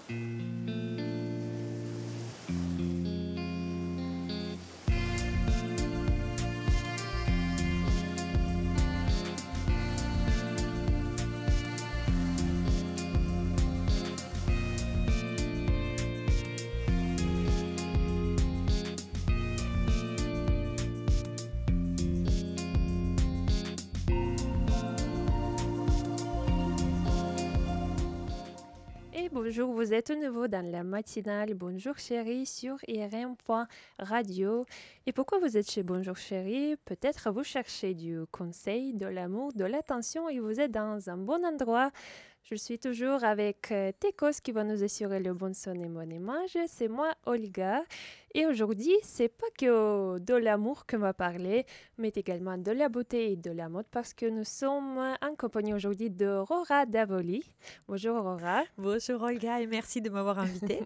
Et bonjour, vous êtes de nouveau dans la matinale Bonjour Chérie sur IRM.radio. Et pourquoi vous êtes chez Bonjour Chérie? Peut-être vous cherchez du conseil, de l'amour, de l'attention et vous êtes dans un bon endroit. Je suis toujours avec Tekos qui va nous assurer le bon son et mon image. C'est moi, Olga. Et aujourd'hui, c'est pas que de l'amour qu'on va parler, mais également de la beauté et de la mode parce que nous sommes en compagnie aujourd'hui d'Aurora Davoli. Bonjour Aurora. Bonjour Olga et merci de m'avoir invitée.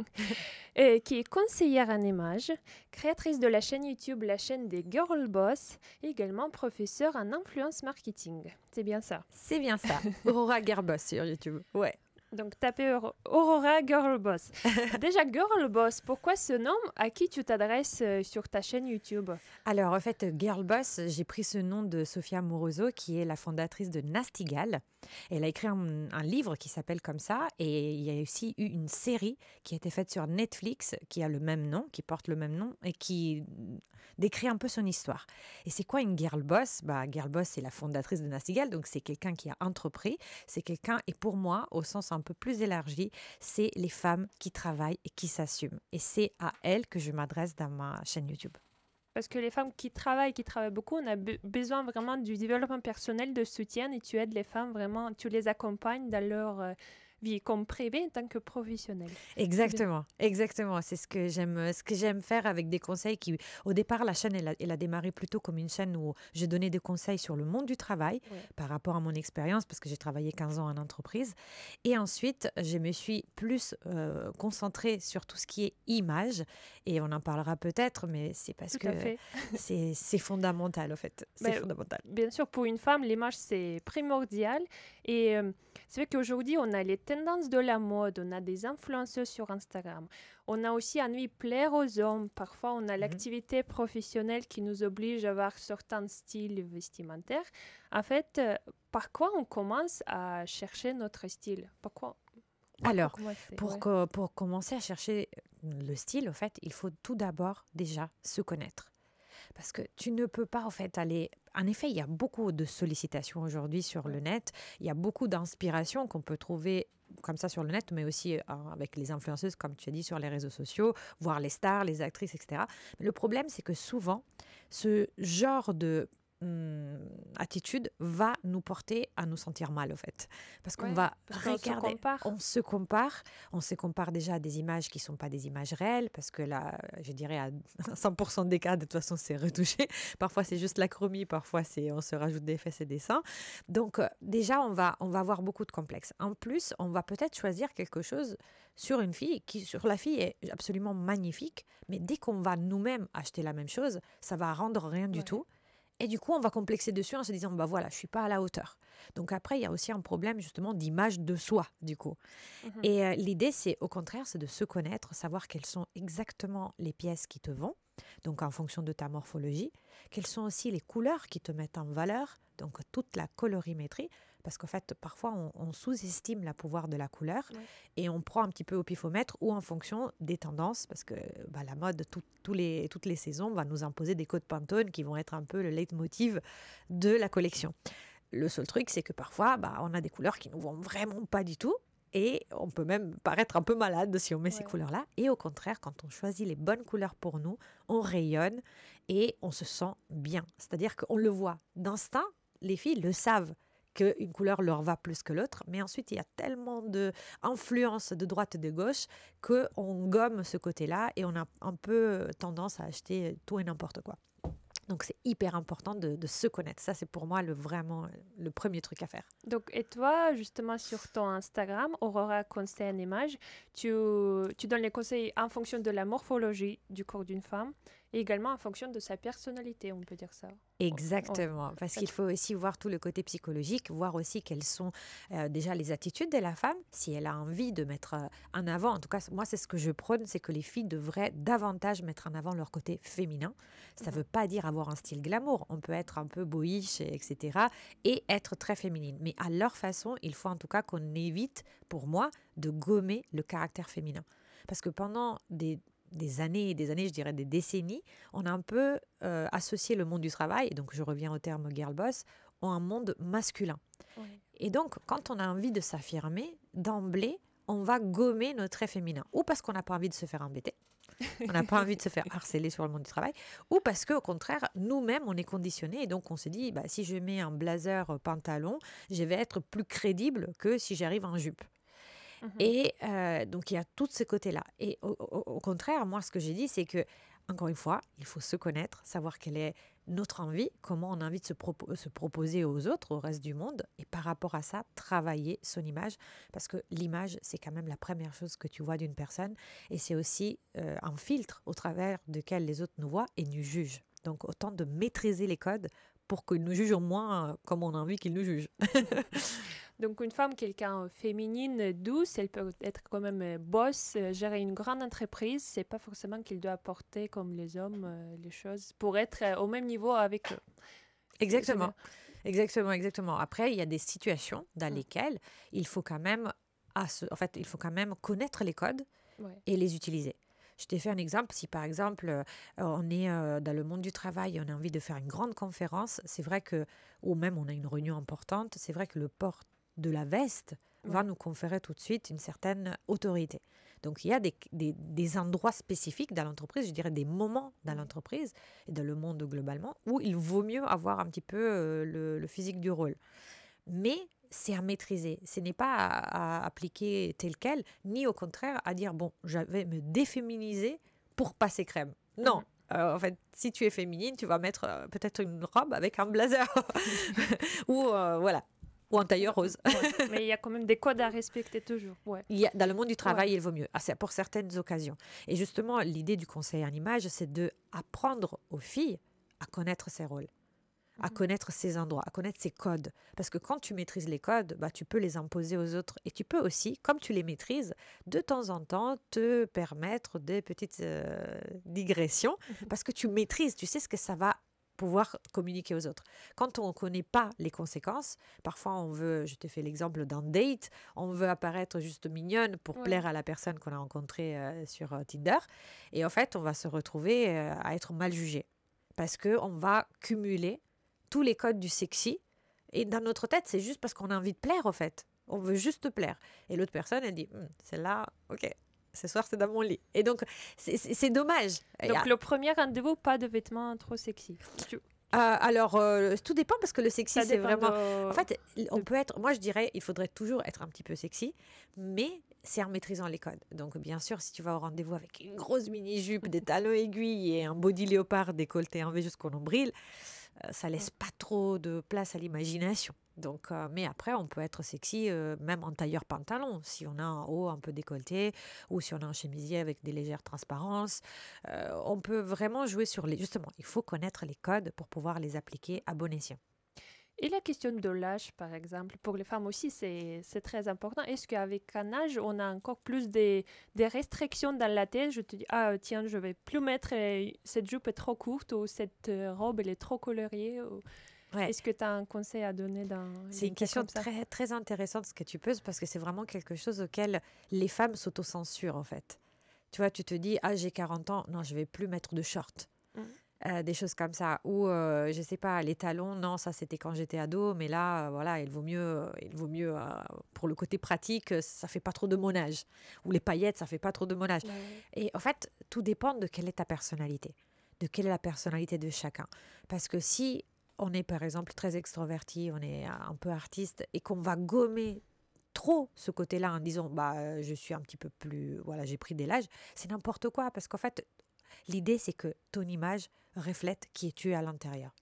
Qui est conseillère en images, créatrice de la chaîne YouTube, la chaîne des Girl Boss, et également professeure en influence marketing. C'est bien ça? C'est bien ça, Aurora Gerbos sur YouTube. Ouais. Donc tapez Aurora Girl Boss. Déjà Girl Boss, pourquoi ce nom? À qui tu t'adresses sur ta chaîne YouTube? Alors en fait, Girl Boss, j'ai pris ce nom de Sofia Amoroso qui est la fondatrice de Nastigal. Elle a écrit un livre qui s'appelle comme ça et il y a aussi eu une série qui a été faite sur Netflix qui a le même nom, qui porte le même nom et qui décrit un peu son histoire. Et c'est quoi une Girl Boss? Girl Boss, c'est la fondatrice de Nastigal, donc c'est quelqu'un qui a entrepris, c'est quelqu'un, et pour moi, au sens un peu plus élargi, c'est les femmes qui travaillent et qui s'assument. Et c'est à elles que je m'adresse dans ma chaîne YouTube. Parce que les femmes qui travaillent beaucoup, on a besoin vraiment du développement personnel, de soutien, et tu aides les femmes vraiment, tu les accompagnes dans leur vie comme privée en tant que professionnelle. Exactement. C'est ce que j'aime faire avec des conseils qui, au départ, la chaîne, elle a démarré plutôt comme une chaîne où je donnais des conseils sur le monde du travail par rapport à mon expérience, parce que j'ai travaillé 15 ans en entreprise. Et ensuite, je me suis plus concentrée sur tout ce qui est image. Et on en parlera peut-être, mais c'est parce que c'est fondamental, en fait. C'est fondamental. Bien sûr, pour une femme, l'image, c'est primordial. Et c'est vrai qu'aujourd'hui, on a les tendances de la mode, on a des influenceuses sur Instagram. On a aussi envie de plaire aux hommes. Parfois, on a l'activité professionnelle qui nous oblige à avoir certains styles vestimentaires. En fait, par quoi on commence à chercher notre style? Alors, pour commencer à chercher le style, en fait, il faut tout d'abord déjà se connaître. Parce que tu ne peux pas, en fait, aller... En effet, il y a beaucoup de sollicitations aujourd'hui sur le net. Il y a beaucoup d'inspiration qu'on peut trouver comme ça sur le net, mais aussi avec les influenceuses, comme tu as dit, sur les réseaux sociaux, voir les stars, les actrices, etc. Mais le problème, c'est que souvent, ce genre de attitude va nous porter à nous sentir mal, au fait. Parce qu'on va regarder, on se compare déjà à des images qui ne sont pas des images réelles, parce que là, je dirais à 100% des cas, de toute façon, c'est retouché. Parfois, c'est juste la chromie, parfois, on se rajoute des fesses et des seins. Donc, déjà, on va avoir beaucoup de complexes. En plus, on va peut-être choisir quelque chose sur une fille qui, sur la fille, est absolument magnifique, mais dès qu'on va nous-mêmes acheter la même chose, ça va rendre rien du tout. Et du coup, on va complexer dessus en se disant, voilà, je ne suis pas à la hauteur. Donc après, il y a aussi un problème justement d'image de soi, du coup. Et l'idée, c'est au contraire, c'est de se connaître, savoir quelles sont exactement les pièces qui te vont, donc en fonction de ta morphologie, quelles sont aussi les couleurs qui te mettent en valeur, donc toute la colorimétrie, parce qu'en fait, parfois, on sous-estime le pouvoir de la couleur et on prend un petit peu au pifomètre ou en fonction des tendances, parce que la mode, toutes les saisons, va nous imposer des codes Pantone qui vont être un peu le leitmotiv de la collection. Le seul truc, c'est que parfois, on a des couleurs qui ne nous vont vraiment pas du tout. Et on peut même paraître un peu malade si on met ces couleurs-là. Et au contraire, quand on choisit les bonnes couleurs pour nous, on rayonne et on se sent bien. C'est-à-dire qu'on le voit d'instinct, les filles le savent qu'une couleur leur va plus que l'autre. Mais ensuite, il y a tellement d'influence de droite et de gauche qu'on gomme ce côté-là et on a un peu tendance à acheter tout et n'importe quoi. Donc, c'est hyper important de se connaître. Ça, c'est pour moi vraiment le premier truc à faire. Donc, et toi, justement, sur ton Instagram, Aurora Conseil en Images, tu donnes les conseils en fonction de la morphologie du corps d'une femme Et également en fonction de sa personnalité, on peut dire ça. Exactement, parce qu'il faut aussi voir tout le côté psychologique, voir aussi quelles sont déjà les attitudes de la femme, si elle a envie de mettre en avant. En tout cas, moi, c'est ce que je prône, c'est que les filles devraient davantage mettre en avant leur côté féminin. Ça ne veut pas dire avoir un style glamour. On peut être un peu boyish, etc. et être très féminine. Mais à leur façon, il faut en tout cas qu'on évite, pour moi, de gommer le caractère féminin. Parce que pendant des années et des années, je dirais des décennies, on a un peu associé le monde du travail, et donc je reviens au terme girl boss, à un monde masculin. Oui. Et donc, quand on a envie de s'affirmer, d'emblée, on va gommer nos traits féminins. Ou parce qu'on n'a pas envie de se faire embêter, on n'a pas envie de se faire harceler sur le monde du travail, ou parce qu'au contraire, nous-mêmes, on est conditionnés, et donc on se dit, si je mets un blazer pantalon, je vais être plus crédible que si j'arrive en jupe. Et donc, il y a tous ces côtés-là. Et au contraire, moi, ce que j'ai dit, c'est que, encore une fois, il faut se connaître, savoir quelle est notre envie, comment on a envie de se proposer aux autres, au reste du monde. Et par rapport à ça, travailler son image. Parce que l'image, c'est quand même la première chose que tu vois d'une personne. Et c'est aussi un filtre au travers duquel les autres nous voient et nous jugent. Donc, autant de maîtriser les codes pour qu'ils nous jugent au moins comme on a envie qu'ils nous jugent. Donc, une femme, quelqu'un féminine, douce, elle peut être quand même boss, gérer une grande entreprise. C'est pas forcément qu'il doit apporter, comme les hommes, les choses pour être au même niveau avec eux. Exactement. Exactement. Après, il y a des situations dans lesquelles il faut quand même, il faut quand même connaître les codes et les utiliser. Je t'ai fait un exemple. Si par exemple, on est dans le monde du travail et on a envie de faire une grande conférence, c'est vrai que, ou même on a une réunion importante, c'est vrai que le port de la veste va nous conférer tout de suite une certaine autorité. Donc, il y a des endroits spécifiques dans l'entreprise, je dirais des moments dans l'entreprise et dans le monde globalement, où il vaut mieux avoir un petit peu le physique du rôle. Mais c'est à maîtriser. Ce n'est pas à appliquer tel quel, ni au contraire à dire, bon, je vais me déféminiser pour passer crème. Non. En fait, si tu es féminine, tu vas mettre peut-être une robe avec un blazer. Ou voilà. Ou un tailleur rose. Mais il y a quand même des codes à respecter toujours. Dans le monde du travail, il vaut mieux, pour certaines occasions. Et justement, l'idée du conseil en image, c'est d'apprendre aux filles à connaître ses rôles, à connaître ses endroits, à connaître ses codes. Parce que quand tu maîtrises les codes, tu peux les imposer aux autres. Et tu peux aussi, comme tu les maîtrises, de temps en temps, te permettre des petites digressions. Parce que tu maîtrises, tu sais ce que ça va pouvoir communiquer aux autres. Quand on ne connaît pas les conséquences, parfois on veut, je te fais l'exemple d'un date, on veut apparaître juste mignonne pour plaire à la personne qu'on a rencontrée sur Tinder. Et en fait, on va se retrouver à être mal jugé. Parce qu'on va cumuler tous les codes du sexy. Et dans notre tête, c'est juste parce qu'on a envie de plaire, en fait. On veut juste plaire. Et l'autre personne, elle dit, celle-là, ok. Ce soir, c'est dans mon lit. Et donc, c'est dommage. Donc, le premier rendez-vous, pas de vêtements trop sexy. Alors, tout dépend parce que le sexy, c'est vraiment... En fait, on peut être... Moi, je dirais, il faudrait toujours être un petit peu sexy, mais c'est en maîtrisant les codes. Donc, bien sûr, si tu vas au rendez-vous avec une grosse mini-jupe, des talons aiguilles et un body léopard décolleté en V jusqu'au nombril, ça laisse pas trop de place à l'imagination. Donc, mais après, on peut être sexy même en tailleur pantalon, si on a un haut un peu décolleté ou si on a un chemisier avec des légères transparences. On peut vraiment jouer sur les... Justement, il faut connaître les codes pour pouvoir les appliquer à bon escient. Et la question de l'âge, par exemple, pour les femmes aussi, c'est très important. Est-ce qu'avec un âge, on a encore plus des restrictions dans la tête? Je te dis, tiens, je vais plus mettre, cette jupe est trop courte ou cette robe, elle est trop coloriée ou... Est-ce que tu as un conseil à donner dans... C'est une question très, très intéressante ce que tu poses parce que c'est vraiment quelque chose auquel les femmes s'autocensurent en fait. Tu vois, tu te dis, j'ai 40 ans, non, je vais plus mettre de shorts. Des choses comme ça. Ou, je sais pas, les talons, non, ça c'était quand j'étais ado, mais là, voilà, il vaut mieux pour le côté pratique, ça fait pas trop de mon âge. Ou les paillettes, ça fait pas trop de mon âge. Et en fait, tout dépend de quelle est ta personnalité, de quelle est la personnalité de chacun. Parce que si on est par exemple très extroverti, on est un peu artiste et qu'on va gommer trop ce côté-là en disant je suis un petit peu plus, voilà, j'ai pris de l'âge, c'est n'importe quoi parce qu'en fait, l'idée c'est que ton image reflète qui tu es à l'intérieur,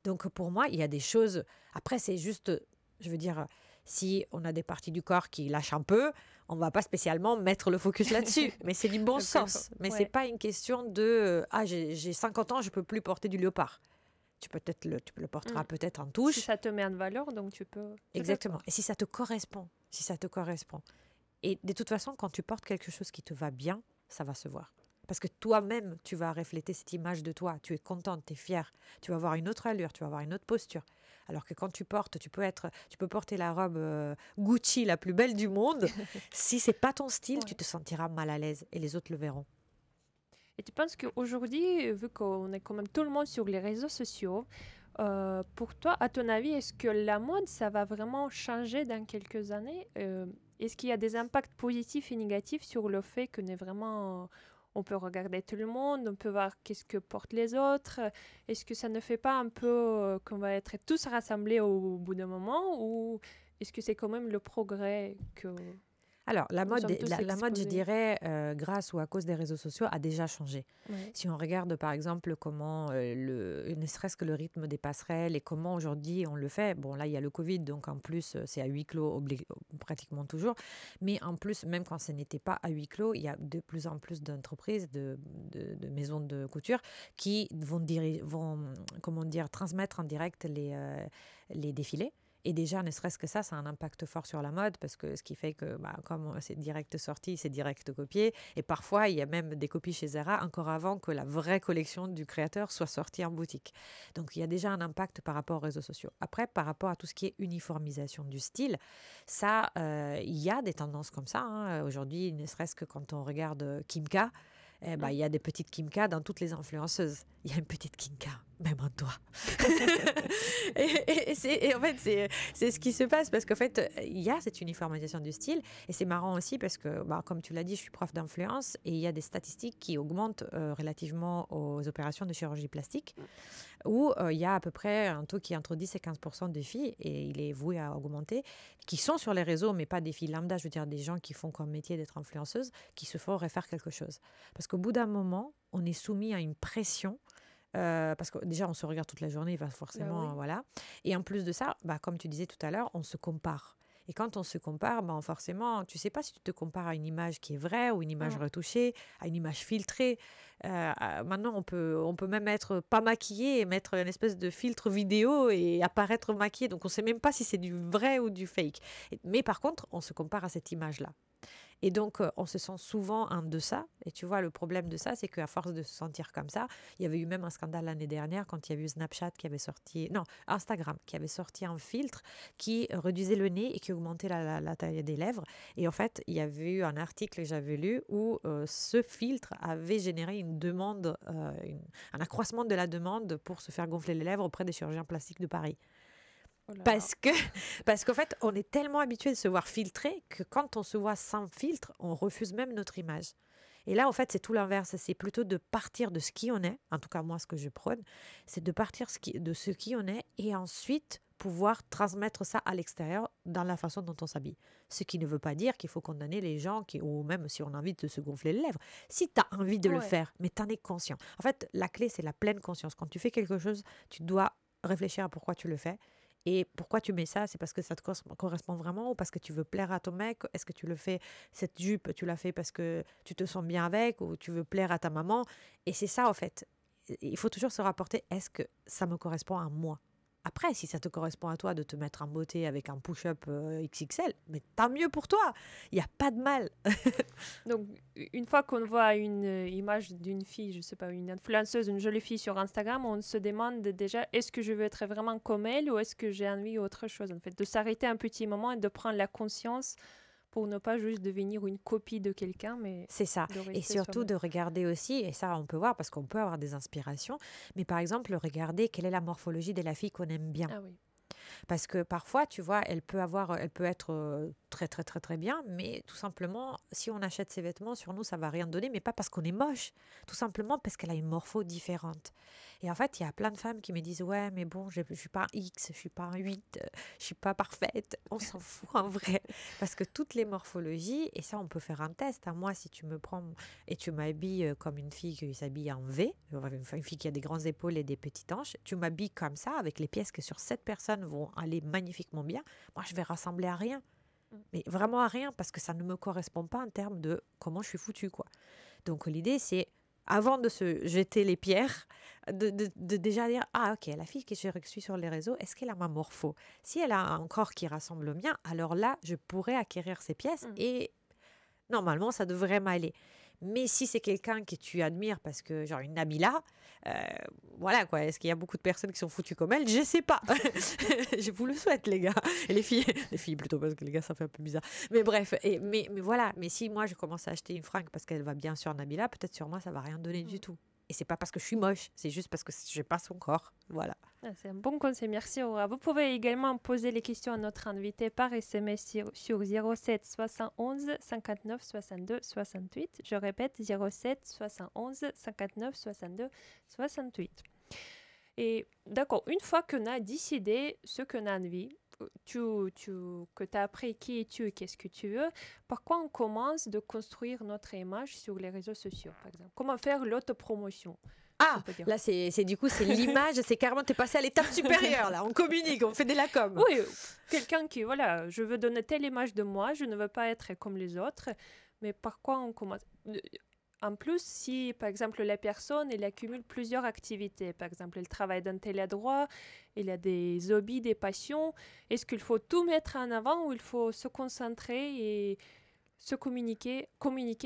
Donc pour moi, il y a des choses, après c'est juste, je veux dire, Si on a des parties du corps qui lâchent un peu, on ne va pas spécialement mettre le focus là-dessus. Mais c'est du bon sens. Mais ce n'est pas une question de j'ai 50 ans, je ne peux plus porter du léopard. Tu le porteras peut-être en touche. Si ça te met en valeur, donc tu peux... Exactement. Et si ça te correspond. Et de toute façon, quand tu portes quelque chose qui te va bien, ça va se voir. Parce que toi-même, tu vas refléter cette image de toi. Tu es contente, tu es fière. Tu vas avoir une autre allure, tu vas avoir une autre posture. Alors que quand tu portes, tu peux porter la robe Gucci la plus belle du monde. Si c'est pas ton style, tu te sentiras mal à l'aise et les autres le verront. Et tu penses qu'aujourd'hui, vu qu'on est quand même tout le monde sur les réseaux sociaux, pour toi, à ton avis, est-ce que la mode, ça va vraiment changer dans quelques années? Est-ce qu'il y a des impacts positifs et négatifs sur le fait qu'on est vraiment... On peut regarder tout le monde, on peut voir qu'est-ce que portent les autres. Est-ce que ça ne fait pas un peu qu'on va être tous rassemblés au bout d'un moment, ou est-ce que c'est quand même le progrès que... Alors, la mode, je dirais, grâce ou à cause des réseaux sociaux, a déjà changé. Ouais. Si on regarde, par exemple, comment, ne serait-ce que le rythme des passerelles et comment aujourd'hui on le fait. Bon, là, il y a le Covid, donc en plus, c'est à huis clos pratiquement toujours. Mais en plus, même quand ce n'était pas à huis clos, il y a de plus en plus d'entreprises, de maisons de couture qui vont transmettre en direct les défilés. Et déjà, ne serait-ce que ça a un impact fort sur la mode parce que ce qui fait que, comme c'est direct sorti, c'est direct copié. Et parfois, il y a même des copies chez Zara encore avant que la vraie collection du créateur soit sortie en boutique. Donc, il y a déjà un impact par rapport aux réseaux sociaux. Après, par rapport à tout ce qui est uniformisation du style, ça, il y a des tendances comme ça. Aujourd'hui, ne serait-ce que quand on regarde Kim K, il y a des petites Kim K dans toutes les influenceuses. Il y a une petite Kim K, même en toi. et en fait, c'est ce qui se passe parce qu'en fait, il y a cette uniformisation du style. Et c'est marrant aussi parce que, comme tu l'as dit, je suis prof d'influence et il y a des statistiques qui augmentent relativement aux opérations de chirurgie plastique où il y a à peu près un taux qui est entre 10 et 15% de filles, et il est voué à augmenter, qui sont sur les réseaux, mais pas des filles lambda, je veux dire des gens qui font comme métier d'être influenceuses, qui se font refaire quelque chose. Parce qu'au bout d'un moment, on est soumis à une pression, parce que déjà, on se regarde toute la journée, forcément, voilà. Et en plus de ça, comme tu disais tout à l'heure, on se compare. Et quand on se compare, forcément, tu ne sais pas si tu te compares à une image qui est vraie ou une image retouchée, à une image filtrée. Maintenant, on peut même être pas maquillé et mettre une espèce de filtre vidéo et apparaître maquillé. Donc, on ne sait même pas si c'est du vrai ou du fake. Mais par contre, on se compare à cette image-là. Et donc, on se sent souvent en deçà. Et tu vois, le problème de ça, c'est qu'à force de se sentir comme ça, il y avait eu même un scandale l'année dernière quand il y avait eu Snapchat qui avait sorti... Non, Instagram qui avait sorti un filtre qui réduisait le nez et qui augmentait la taille des lèvres. Et en fait, il y avait eu un article que j'avais lu où ce filtre avait généré une demande, un accroissement de la demande pour se faire gonfler les lèvres auprès des chirurgiens plastiques de Paris. Parce qu'en fait, on est tellement habitué de se voir filtré que quand on se voit sans filtre, on refuse même notre image. Et là, en fait, c'est tout l'inverse. C'est plutôt de partir de ce qui on est. En tout cas, moi, ce que je prône, c'est de partir de ce qui on est et ensuite pouvoir transmettre ça à l'extérieur dans la façon dont on s'habille. Ce qui ne veut pas dire qu'il faut condamner les gens ou même si on a envie de se gonfler les lèvres. Si tu as envie de le faire, mais tu en es conscient. En fait, la clé, c'est la pleine conscience. Quand tu fais quelque chose, tu dois réfléchir à pourquoi tu le fais. Et pourquoi tu mets ça? C'est parce que ça te correspond vraiment ou parce que tu veux plaire à ton mec? Est-ce que tu le fais, cette jupe, tu l'as fait parce que tu te sens bien avec ou tu veux plaire à ta maman? Et c'est ça, en fait. Il faut toujours se rapporter, est-ce que ça me correspond à moi? Après, si ça te correspond à toi de te mettre en beauté avec un push-up XXL, mais tant mieux pour toi. Il n'y a pas de mal. Donc, une fois qu'on voit une image d'une fille, je ne sais pas, une influenceuse, une jolie fille sur Instagram, on se demande déjà, est-ce que je veux être vraiment comme elle ou est-ce que j'ai envie d'autre chose? En fait, de s'arrêter un petit moment et de prendre la conscience pour ne pas juste devenir une copie de quelqu'un, mais c'est ça. Et surtout de regarder aussi, et ça on peut voir parce qu'on peut avoir des inspirations, mais par exemple regarder quelle est la morphologie de la fille qu'on aime bien. Ah oui. Parce que parfois, tu vois, elle peut être très, très, très, très bien. Mais tout simplement, si on achète ces vêtements, sur nous, ça va rien donner. Mais pas parce qu'on est moche. Tout simplement parce qu'elle a une morpho différente. Et en fait, il y a plein de femmes qui me disent, ouais, mais bon, je ne suis pas un X, je ne suis pas un 8, je ne suis pas parfaite. On s'en fout en vrai. Parce que toutes les morphologies, et ça, on peut faire un test. Moi, si tu me prends et tu m'habilles comme une fille qui s'habille en V, une fille qui a des grandes épaules et des petites hanches, tu m'habilles comme ça, avec les pièces que sur cette personne vont aller magnifiquement bien. Moi, je vais ressembler à rien. Mais vraiment à rien, parce que ça ne me correspond pas en termes de comment je suis foutue, quoi. Donc, l'idée, c'est, avant de se jeter les pierres, de déjà dire, ah, ok, la fille que je suis sur les réseaux, est-ce qu'elle a ma morpho? Si elle a un corps qui ressemble au mien, alors là, je pourrais acquérir ces pièces et normalement, ça devrait m'aller. Mais si c'est quelqu'un que tu admires parce que, genre une Nabila, voilà quoi, est-ce qu'il y a beaucoup de personnes qui sont foutues comme elle? Je sais pas. Je vous le souhaite, les gars. Et les filles plutôt, parce que les gars, ça fait un peu bizarre. Mais bref, mais voilà. Mais si moi, je commence à acheter une fringue parce qu'elle va bien sur Nabila, peut-être sur moi, ça va rien donner du tout. Et c'est pas parce que je suis moche, c'est juste parce que je n'ai pas son corps. Voilà. C'est un bon conseil, merci Aura. Vous pouvez également poser les questions à notre invité par SMS sur 07 71 59 62 68. Je répète, 07 71 59 62 68. Et d'accord, une fois qu'on a décidé ce qu'on a envie, que tu as appris qui es-tu et qu'est-ce que tu veux, par quoi on commence de construire notre image sur les réseaux sociaux, par exemple? Comment faire l'autopromotion? Ah, là, c'est du coup, c'est l'image, c'est carrément, t'es passé à l'étape supérieure, là, on communique, on fait de la com. Oui, quelqu'un qui, voilà, je veux donner telle image de moi, je ne veux pas être comme les autres, mais par quoi on commence? En plus, si, par exemple, la personne, elle accumule plusieurs activités, par exemple, elle travaille dans tel endroit, elle a des hobbies, des passions, est-ce qu'il faut tout mettre en avant ou il faut se concentrer et se communiquer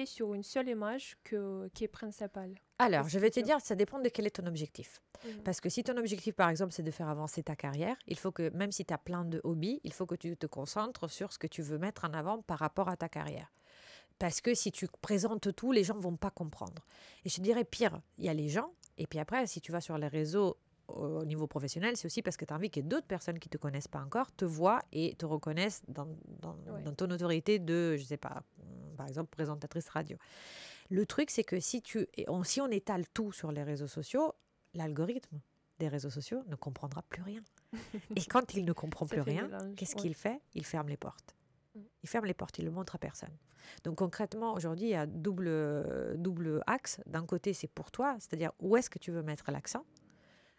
sur une seule image qui est principale? Alors, je vais te dire, ça dépend de quel est ton objectif. Parce que si ton objectif, par exemple, c'est de faire avancer ta carrière, il faut que, même si tu as plein de hobbies, il faut que tu te concentres sur ce que tu veux mettre en avant par rapport à ta carrière. Parce que si tu présentes tout, les gens ne vont pas comprendre. Et je dirais pire, il y a les gens, et puis après, si tu vas sur les réseaux au niveau professionnel, c'est aussi parce que tu as envie que d'autres personnes qui ne te connaissent pas encore te voient et te reconnaissent dans ton autorité de, je ne sais pas, par exemple, présentatrice radio. Le truc, c'est que si on étale tout sur les réseaux sociaux, l'algorithme des réseaux sociaux ne comprendra plus rien. Et quand il ne comprend plus rien, qu'est-ce qu'il fait? Il ferme les portes. Il ferme les portes, il ne le montre à personne. Donc concrètement, aujourd'hui, il y a double axe. D'un côté, c'est pour toi, c'est-à-dire où est-ce que tu veux mettre l'accent.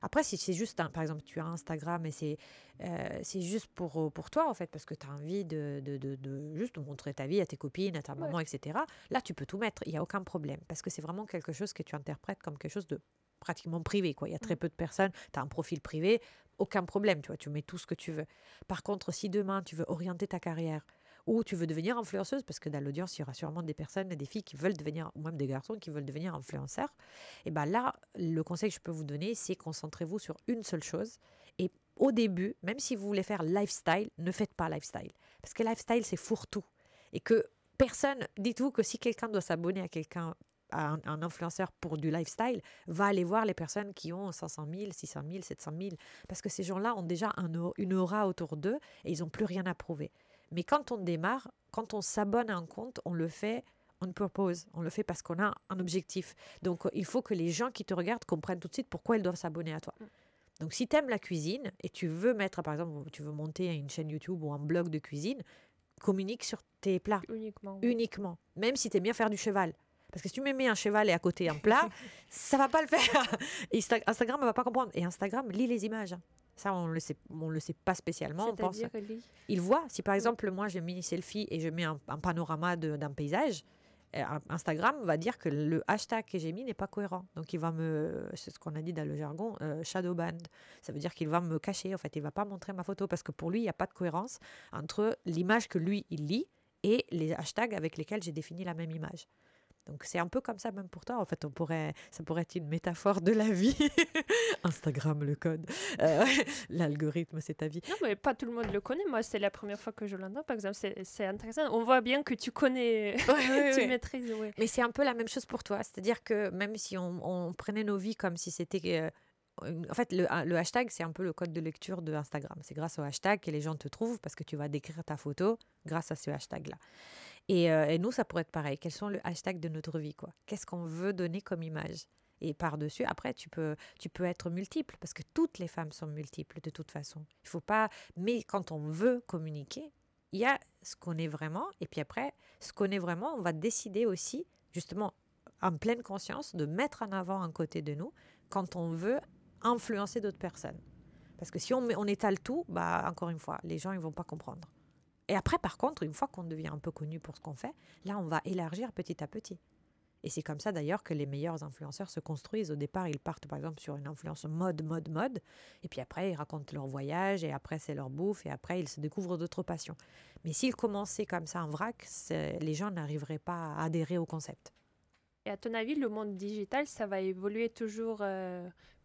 Après, si c'est juste, par exemple, tu as Instagram et c'est juste pour toi, en fait, parce que tu as envie de juste montrer ta vie à tes copines, à ta maman, etc. Là, tu peux tout mettre, il n'y a aucun problème, parce que c'est vraiment quelque chose que tu interprètes comme quelque chose de pratiquement privé, quoi. Il y a très peu de personnes, tu as un profil privé, aucun problème, tu vois, tu mets tout ce que tu veux. Par contre, si demain, tu veux orienter ta carrière, ou tu veux devenir influenceuse, parce que dans l'audience, il y aura sûrement des personnes, des filles qui veulent devenir, ou même des garçons qui veulent devenir influenceurs, et bien là, le conseil que je peux vous donner, c'est concentrez-vous sur une seule chose. Et au début, même si vous voulez faire lifestyle, ne faites pas lifestyle. Parce que lifestyle, c'est fourre-tout. Et que personne, dites-vous que si quelqu'un doit s'abonner à un influenceur pour du lifestyle, va aller voir les personnes qui ont 500 000, 600 000, 700 000. Parce que ces gens-là ont déjà une aura autour d'eux et ils n'ont plus rien à prouver. Mais quand on démarre, quand on s'abonne à un compte, on le fait on purpose, on le fait parce qu'on a un objectif. Donc, il faut que les gens qui te regardent comprennent tout de suite pourquoi ils doivent s'abonner à toi. Donc, si tu aimes la cuisine et tu veux mettre, par exemple, tu veux monter une chaîne YouTube ou un blog de cuisine, communique sur tes plats. Uniquement. Même si tu aimes bien faire du cheval. Parce que si tu mets un cheval et à côté un plat, ça ne va pas le faire. Et Instagram ne va pas comprendre. Et Instagram lit les images. Ça, on ne le sait pas spécialement. Il voit. Si par exemple, moi, je mets une selfie et je mets un panorama d'un paysage, Instagram va dire que le hashtag que j'ai mis n'est pas cohérent. Donc, il va c'est ce qu'on a dit dans le jargon, shadow ban. Ça veut dire qu'il va me cacher. En fait, il ne va pas montrer ma photo parce que pour lui, il n'y a pas de cohérence entre l'image que lui, il lit et les hashtags avec lesquels j'ai défini la même image. Donc, c'est un peu comme ça même pour toi. En fait, ça pourrait être une métaphore de la vie. Instagram, le code. L'algorithme, c'est ta vie. Non, mais pas tout le monde le connaît. Moi, c'est la première fois que je l'entends. Par exemple, c'est intéressant. On voit bien que tu connais, tu maîtrises. Ouais. Mais c'est un peu la même chose pour toi. C'est-à-dire que même si on prenait nos vies comme si c'était en fait, le hashtag, c'est un peu le code de lecture de Instagram. C'est grâce au hashtag que les gens te trouvent parce que tu vas décrire ta photo grâce à ce hashtag-là. Et nous, ça pourrait être pareil. Quels sont les hashtags de notre vie, quoi? Qu'est-ce qu'on veut donner comme image? Et par-dessus, après, tu peux être multiple parce que toutes les femmes sont multiples de toute façon. Il faut pas. Mais quand on veut communiquer, il y a ce qu'on est vraiment. Et puis après, ce qu'on est vraiment, on va décider aussi, justement, en pleine conscience, de mettre en avant un côté de nous quand on veut influencer d'autres personnes. Parce que si on étale tout, bah, encore une fois, les gens ils vont pas comprendre. Et après, par contre, une fois qu'on devient un peu connu pour ce qu'on fait, là, on va élargir petit à petit. Et c'est comme ça d'ailleurs que les meilleurs influenceurs se construisent. Au départ, ils partent par exemple sur une influence mode. Et puis après, ils racontent leur voyage. Et après, c'est leur bouffe. Et après, ils se découvrent d'autres passions. Mais s'ils commençaient comme ça en vrac, les gens n'arriveraient pas à adhérer au concept. Et à ton avis, le monde digital, ça va évoluer toujours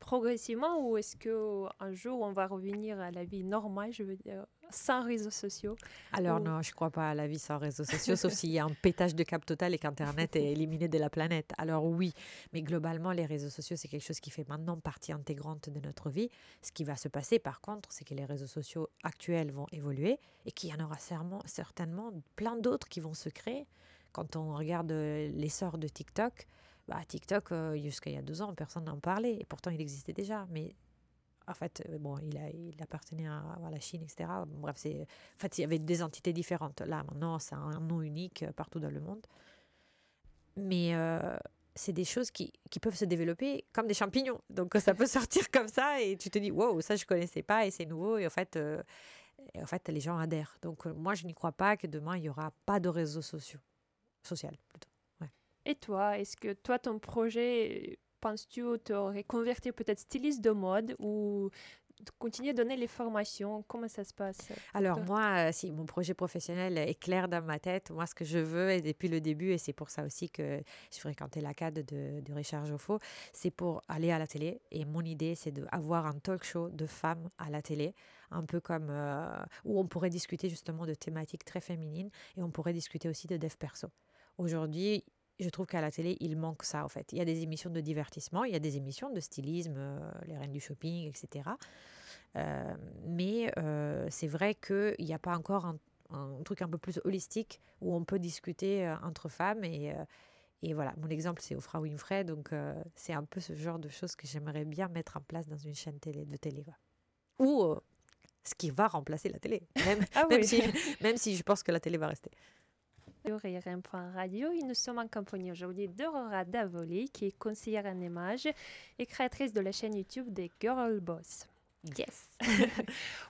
progressivement ou est-ce qu'un jour, on va revenir à la vie normale, je veux dire, sans réseaux sociaux? Alors non, je ne crois pas à la vie sans réseaux sociaux, sauf s'il y a un pétage de câble total et qu'Internet est éliminé de la planète. Alors oui, mais globalement, les réseaux sociaux, c'est quelque chose qui fait maintenant partie intégrante de notre vie. Ce qui va se passer, par contre, c'est que les réseaux sociaux actuels vont évoluer et qu'il y en aura certainement plein d'autres qui vont se créer. Quand on regarde l'essor de TikTok, TikTok, jusqu'à il y a 2 ans, personne n'en parlait. Et pourtant, il existait déjà. Mais en fait, il appartenait à la Chine, etc. Bref, il y avait des entités différentes. Là, maintenant, c'est un nom unique partout dans le monde. Mais c'est des choses qui peuvent se développer comme des champignons. Donc, ça peut sortir comme ça et tu te dis, wow, ça, je ne connaissais pas et c'est nouveau. Et en fait, les gens adhèrent. Donc, moi, je n'y crois pas que demain, il n'y aura pas de réseaux sociaux. Social, plutôt. Ouais. Et toi, est-ce que toi, ton projet, penses-tu te reconvertir peut-être styliste de mode ou continuer à donner les formations? Comment ça se passe? Alors moi, si mon projet professionnel est clair dans ma tête, moi ce que je veux, et depuis le début, et c'est pour ça aussi que j'ai fréquenté l'ACAD de Richard Joffo, c'est pour aller à la télé. Et mon idée, c'est d'avoir un talk show de femmes à la télé, un peu comme où on pourrait discuter justement de thématiques très féminines et on pourrait discuter aussi de dev perso. Aujourd'hui, je trouve qu'à la télé, il manque ça, en fait. Il y a des émissions de divertissement, il y a des émissions de stylisme, les reines du shopping, etc. Mais c'est vrai qu'il n'y a pas encore un truc un peu plus holistique où on peut discuter entre femmes. Et voilà, mon exemple, c'est Oprah Winfrey. Donc, c'est un peu ce genre de choses que j'aimerais bien mettre en place dans une chaîne de télé. Quoi. Ou ce qui va remplacer la télé, même si je pense que la télé va rester. Sur RM.radio, et nous sommes en compagnie aujourd'hui d'Aurora Davoli, qui est conseillère en images et créatrice de la chaîne YouTube des Girl Boss. Yes.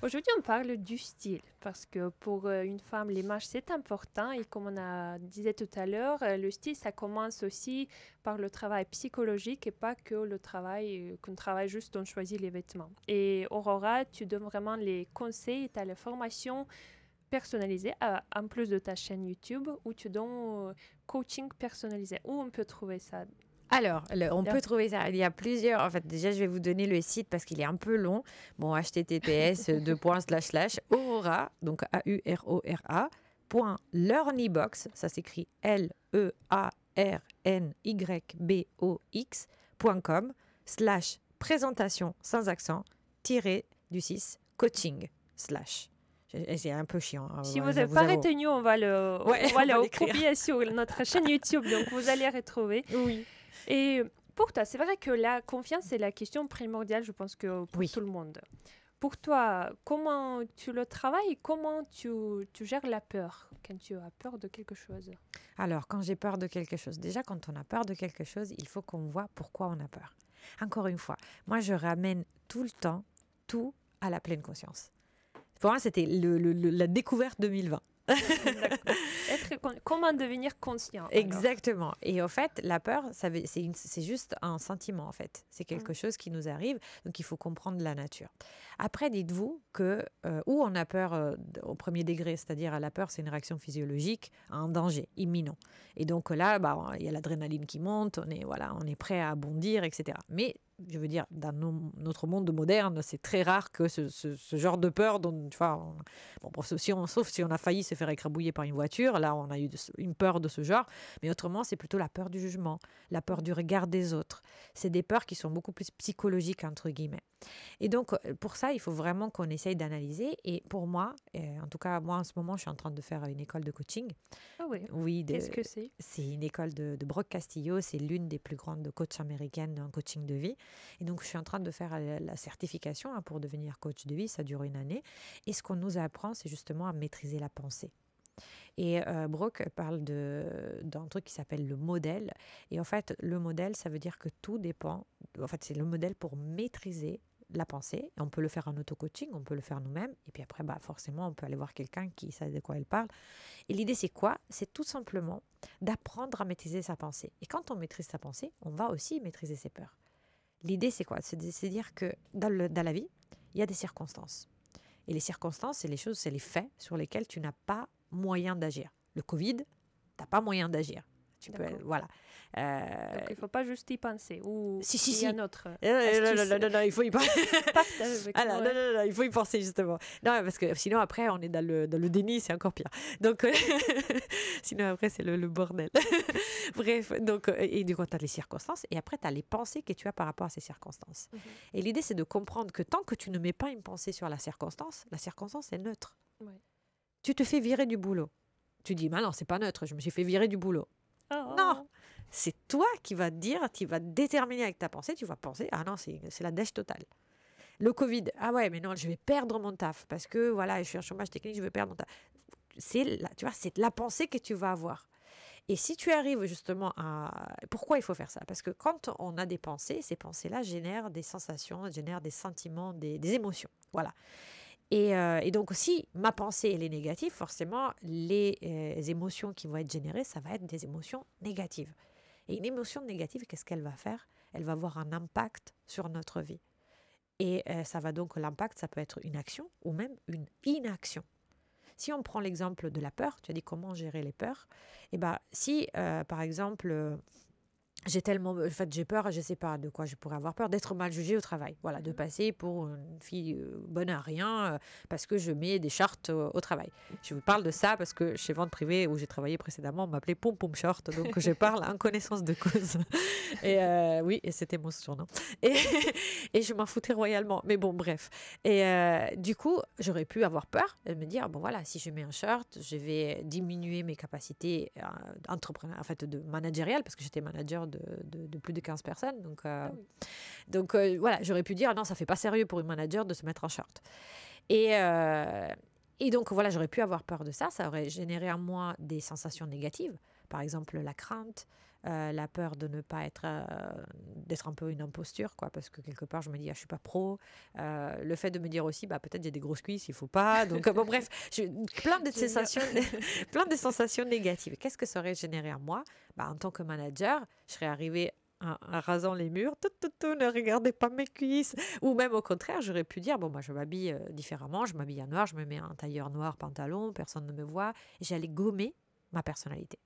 Aujourd'hui, on parle du style parce que pour une femme, l'image, c'est important. Et comme on a disait tout à l'heure, le style, ça commence aussi par le travail psychologique et pas que le travail, qu'on travaille juste, on choisit les vêtements. Et Aurora, tu donnes vraiment les conseils, tu as la formation personnalisée en plus de ta chaîne YouTube où tu donnes coaching personnalisé. Où on peut trouver ça? Alors, on peut trouver ça. Il y a plusieurs. En fait, déjà, je vais vous donner le site parce qu'il est un peu long. Bon, https://aurora, donc AURORA, .learnybox, ça s'écrit LEARNYBOX.com/présentation sans accent _du6 coaching/ C'est un peu chiant. Si vous n'avez pas retenu, on va le copier sur notre chaîne YouTube, donc vous allez retrouver. Oui. Et pour toi, c'est vrai que la confiance, c'est la question primordiale, je pense que pour tout le monde. Pour toi, comment tu le travailles? Comment tu gères la peur quand tu as peur de quelque chose? Alors, quand j'ai peur de quelque chose, déjà, quand on a peur de quelque chose, il faut qu'on voit pourquoi on a peur. Encore une fois, moi, je ramène tout le temps tout à la pleine conscience. Pour moi, c'était la découverte 2020. Comment devenir conscient? Exactement. Alors. Et en fait, la peur, c'est juste un sentiment, en fait. C'est quelque chose qui nous arrive, donc il faut comprendre la nature. Après, dites-vous que où on a peur au premier degré, c'est-à-dire la peur, c'est une réaction physiologique à un danger imminent. Et donc là, il y a l'adrénaline qui monte, on est prêt à bondir, etc. Mais je veux dire, dans notre monde moderne, c'est très rare que ce genre de peur, dont, tu vois, sauf si on a failli se faire écrabouiller par une voiture, là, on a eu une peur de ce genre. Mais autrement, c'est plutôt la peur du jugement, la peur du regard des autres. C'est des peurs qui sont beaucoup plus psychologiques, entre guillemets. Et donc, pour ça, il faut vraiment qu'on essaye d'analyser. Et pour moi, en tout cas, moi, en ce moment, je suis en train de faire une école de coaching. Ah oui. Oui, Qu'est-ce que c'est? C'est une école de Brooke Castillo. C'est l'une des plus grandes coachs américaines en coaching de vie. Et donc, je suis en train de faire la certification pour devenir coach de vie. Ça dure une année. Et ce qu'on nous apprend, c'est justement à maîtriser la pensée. Et Brooke parle d'un truc qui s'appelle le modèle. Et en fait, le modèle, ça veut dire que tout dépend. En fait, c'est le modèle pour maîtriser la pensée. On peut le faire en auto-coaching, on peut le faire nous-mêmes. Et puis après, forcément, on peut aller voir quelqu'un qui sait de quoi elle parle. Et l'idée, c'est quoi? C'est tout simplement d'apprendre à maîtriser sa pensée. Et quand on maîtrise sa pensée, on va aussi maîtriser ses peurs. L'idée, c'est quoi? C'est de dire que dans la vie, il y a des circonstances. Et les circonstances, c'est les choses, c'est les faits sur lesquels tu n'as pas moyen d'agir. Le Covid, tu n'as pas moyen d'agir. Voilà. Donc, il ne faut pas juste y penser. Ou il y a un autre non, il faut y penser. Non, il faut y penser, justement. Non, parce que sinon, après, on est dans le déni, c'est encore pire. Donc, sinon, après, c'est le bordel. Bref, donc, et du coup, tu as les circonstances, et après, tu as les pensées que tu as par rapport à ces circonstances. Et l'idée, c'est de comprendre que tant que tu ne mets pas une pensée sur la circonstance est neutre. Ouais. Tu te fais virer du boulot. Tu dis, non, c'est pas neutre, je me suis fait virer du boulot. Oh. Non, c'est toi qui vas dire, tu vas déterminer avec ta pensée, tu vas penser, ah non, c'est la dèche totale. Le Covid, ah ouais, mais non, je vais perdre mon taf parce que voilà, je suis en chômage technique, je vais perdre mon taf. C'est la pensée que tu vas avoir. Et si tu arrives justement à... Pourquoi il faut faire ça? Parce que quand on a des pensées, ces pensées-là génèrent des sensations, génèrent des sentiments, des émotions. Voilà. Et donc, si ma pensée elle est négative, forcément, les émotions qui vont être générées, ça va être des émotions négatives. Et une émotion négative, qu'est-ce qu'elle va faire? Elle va avoir un impact sur notre vie. Et ça va donc, l'impact, ça peut être une action ou même une inaction. Si on prend l'exemple de la peur, tu as dit comment gérer les peurs. Eh bien, si, par exemple... j'ai peur, je ne sais pas de quoi je pourrais avoir peur, d'être mal jugée au travail. Voilà, de passer pour une fille bonne à rien parce que je mets des shorts au travail. Je vous parle de ça parce que chez Vente Privée, où j'ai travaillé précédemment, on m'appelait Pom Pom Short, donc je parle en connaissance de cause. Et oui, et c'était mon surnom. Et je m'en foutais royalement. Mais bon, bref. Et du coup, j'aurais pu avoir peur et me dire, bon voilà, si je mets un short, je vais diminuer mes capacités entrepreneur, en fait, de managériales, parce que j'étais manager de plus de 15 personnes. Donc, voilà, j'aurais pu dire, non, ça fait pas sérieux pour une manager de se mettre en short. Et donc, voilà, j'aurais pu avoir peur de ça. Ça aurait généré en moi des sensations négatives. Par exemple, la crainte, la peur de ne pas être, d'être un peu une imposture, quoi, parce que quelque part, je me dis, je suis pas pro. Le fait de me dire aussi, peut-être j'ai des grosses cuisses, il faut pas. Donc, bon, bref, plein de sensations négatives. Qu'est-ce que ça aurait généré en moi? En tant que manager, je serais arrivée en rasant les murs, ne regardez pas mes cuisses. Ou même au contraire, j'aurais pu dire, bon, moi, je m'habille différemment, je m'habille en noir, je me mets un tailleur noir, pantalon, personne ne me voit. Et j'allais gommer ma personnalité.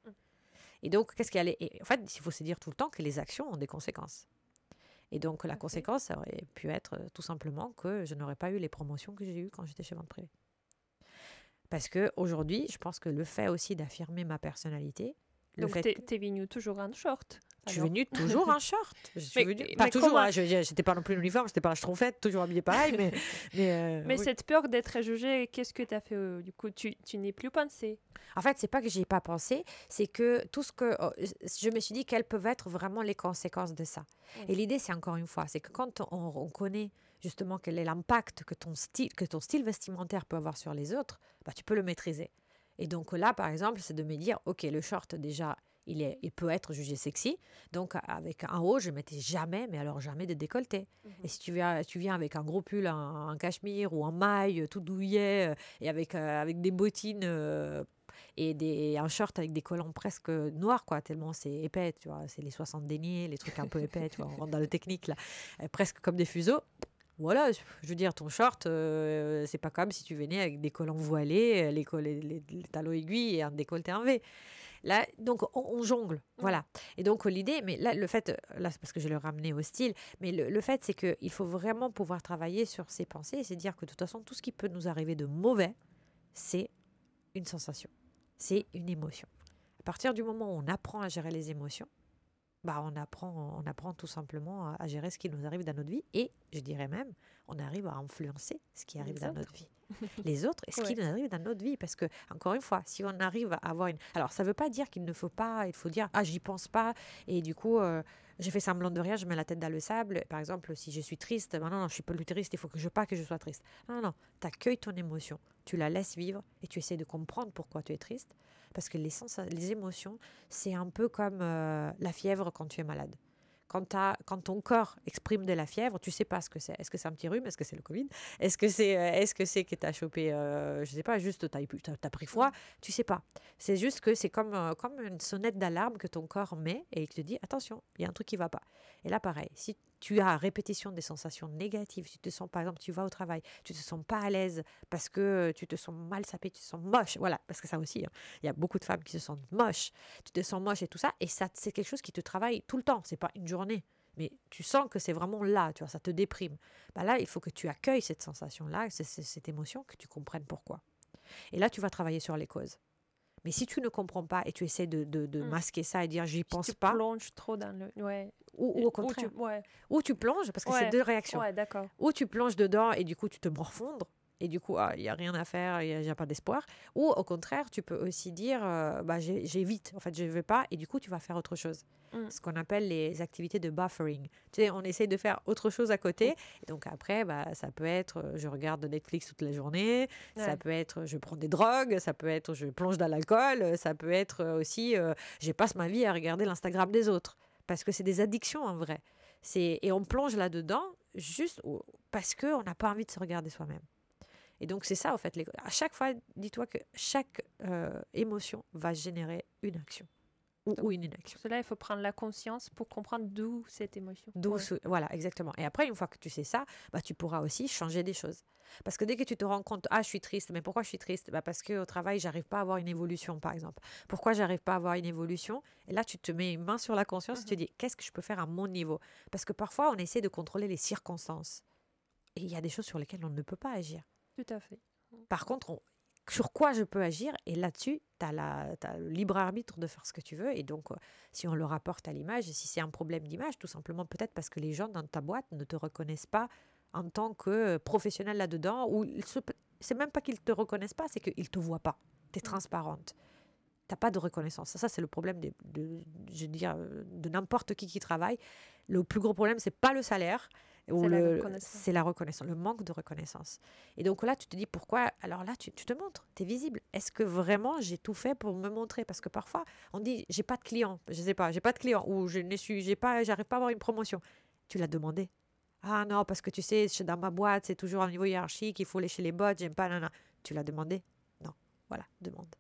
Et donc, qu'est-ce qu'il y a? En fait, il faut se dire tout le temps que les actions ont des conséquences. Et donc, la conséquence, ça aurait pu être tout simplement que je n'aurais pas eu les promotions que j'ai eues quand j'étais chez Vente Privée. Parce qu'aujourd'hui, je pense que le fait aussi d'affirmer ma personnalité... Donc, tu es venue toujours en short? Je suis venue toujours en short. Pas toujours, comment... j'étais pas non plus en uniforme, j'étais pas en schtroumpfette, toujours habillée pareil. Mais oui. Cette peur d'être jugée, qu'est-ce que tu as fait? Du coup, tu n'y pas pensé? En fait, c'est pas que j'y ai pas pensé, c'est que tout ce que... je me suis dit quelles peuvent être vraiment les conséquences de ça. Oui. Et l'idée, c'est encore une fois, c'est que quand on connaît justement quel est l'impact que ton style vestimentaire peut avoir sur les autres, tu peux le maîtriser. Et donc là, par exemple, c'est de me dire, OK, le short, déjà, il peut être jugé sexy. Donc, avec un haut, je ne mettais jamais, mais alors jamais de décolleté. Et si tu viens avec un gros pull en cachemire ou en maille, tout douillet, et avec des bottines et un short avec des collants presque noirs, quoi, tellement c'est épais, tu vois. C'est les 60 deniers, les trucs un peu épais, tu vois. On rentre dans le technique, là. Presque comme des fuseaux. Voilà, je veux dire, ton short, c'est pas comme si tu venais avec des collants voilés, les talons aiguilles et un décolleté en V. Là, donc, on jongle. Voilà. Et donc, l'idée, mais là, le fait, là, c'est parce que je le ramenais au style, mais le fait, c'est qu'il faut vraiment pouvoir travailler sur ses pensées et se dire que de toute façon, tout ce qui peut nous arriver de mauvais, c'est une sensation, c'est une émotion. À partir du moment où on apprend à gérer les émotions, bah, on apprend tout simplement à gérer ce qui nous arrive dans notre vie et, je dirais même, on arrive à influencer ce qui arrive dans notre vie. Les autres et ce qui nous arrive dans notre vie. Parce que, encore une fois, si on arrive à avoir une... Alors, ça ne veut pas dire qu'il ne faut pas... Il faut dire, ah, j'y pense pas. Et du coup, j'ai fait semblant de rien, je mets la tête dans le sable. Par exemple, si je suis triste, ben non, je suis pas plus triste, il faut que je sois triste. Non, tu accueilles ton émotion. Tu la laisses vivre et tu essaies de comprendre pourquoi tu es triste. Parce que les émotions, c'est un peu comme la fièvre quand tu es malade. Quand ton corps exprime de la fièvre, tu sais pas ce que c'est. Est-ce que c'est un petit rhume? Est-ce que c'est le Covid? Est-ce que c'est que tu as chopé, je sais pas, juste tu as pris froid? Tu sais pas. C'est juste que c'est comme une sonnette d'alarme que ton corps met et il te dit attention, il y a un truc qui va pas. Et là, pareil, si tu as à répétition des sensations négatives, tu te sens, par exemple, tu vas au travail, tu te sens pas à l'aise parce que tu te sens mal sapé, tu te sens moche, voilà, parce que ça aussi, hein, il y a beaucoup de femmes qui se sentent moches, tu te sens moche et tout ça, et ça, c'est quelque chose qui te travaille tout le temps, c'est pas une journée, mais tu sens que c'est vraiment là, tu vois, ça te déprime. Bah là, il faut que tu accueilles cette sensation-là, cette émotion, que tu comprennes pourquoi. Et là, tu vas travailler sur les causes. Mais si tu ne comprends pas et tu essaies de masquer ça et dire j'y pense pas. Tu plonges trop dans le. Ouais. Ou au contraire. Ou tu plonges, parce que c'est deux réactions. Ouais, d'accord. Ou tu plonges dedans et du coup tu te morfondres. Et du coup, il n'y a rien à faire, il n'y a pas d'espoir. Ou au contraire, tu peux aussi dire j'évite, en fait, je ne veux pas. Et du coup, tu vas faire autre chose. Ce qu'on appelle les activités de buffering. Tu sais, on essaye de faire autre chose à côté. Et donc après, ça peut être je regarde Netflix toute la journée. Ça peut être je prends des drogues. Ça peut être je plonge dans l'alcool. Ça peut être aussi je passe ma vie à regarder l'Instagram des autres. Parce que c'est des addictions en vrai. Et on plonge là-dedans juste parce qu'on n'a pas envie de se regarder soi-même. Et donc, c'est ça, en fait. À chaque fois, dis-toi que chaque émotion va générer une action ou une inaction. Pour cela, il faut prendre la conscience pour comprendre d'où cette émotion. Voilà, exactement. Et après, une fois que tu sais ça, tu pourras aussi changer des choses. Parce que dès que tu te rends compte, je suis triste, mais pourquoi je suis triste? Parce qu'au travail, j'arrive pas à avoir une évolution, par exemple. Pourquoi j'arrive pas à avoir une évolution? Et là, tu te mets une main sur la conscience et tu te dis, qu'est-ce que je peux faire à mon niveau? Parce que parfois, on essaie de contrôler les circonstances. Et il y a des choses sur lesquelles on ne peut pas agir. Tout à fait. Par contre, sur quoi je peux agir? Et là-dessus, tu as le libre arbitre de faire ce que tu veux. Et donc, si on le rapporte à l'image, si c'est un problème d'image, tout simplement peut-être parce que les gens dans ta boîte ne te reconnaissent pas en tant que professionnel là-dedans, ou c'est même pas qu'ils ne te reconnaissent pas, c'est qu'ils ne te voient pas. Tu es transparente. Tu n'as pas de reconnaissance. Ça, c'est le problème de n'importe qui travaille. Le plus gros problème, c'est pas le salaire, c'est la reconnaissance, le manque de reconnaissance. Et donc là, tu te dis pourquoi. Alors là, tu te montres, tu es visible. Est-ce que vraiment j'ai tout fait pour me montrer? Parce que parfois, on dit j'ai pas de clients, je sais pas, j'ai pas de clients, ou j'arrive pas à avoir une promotion. Tu l'as demandé. Ah non, parce que tu sais, dans ma boîte, c'est toujours un niveau hiérarchique, il faut lécher les bottes, j'aime pas, non. Tu l'as demandé? Non. Voilà, demande.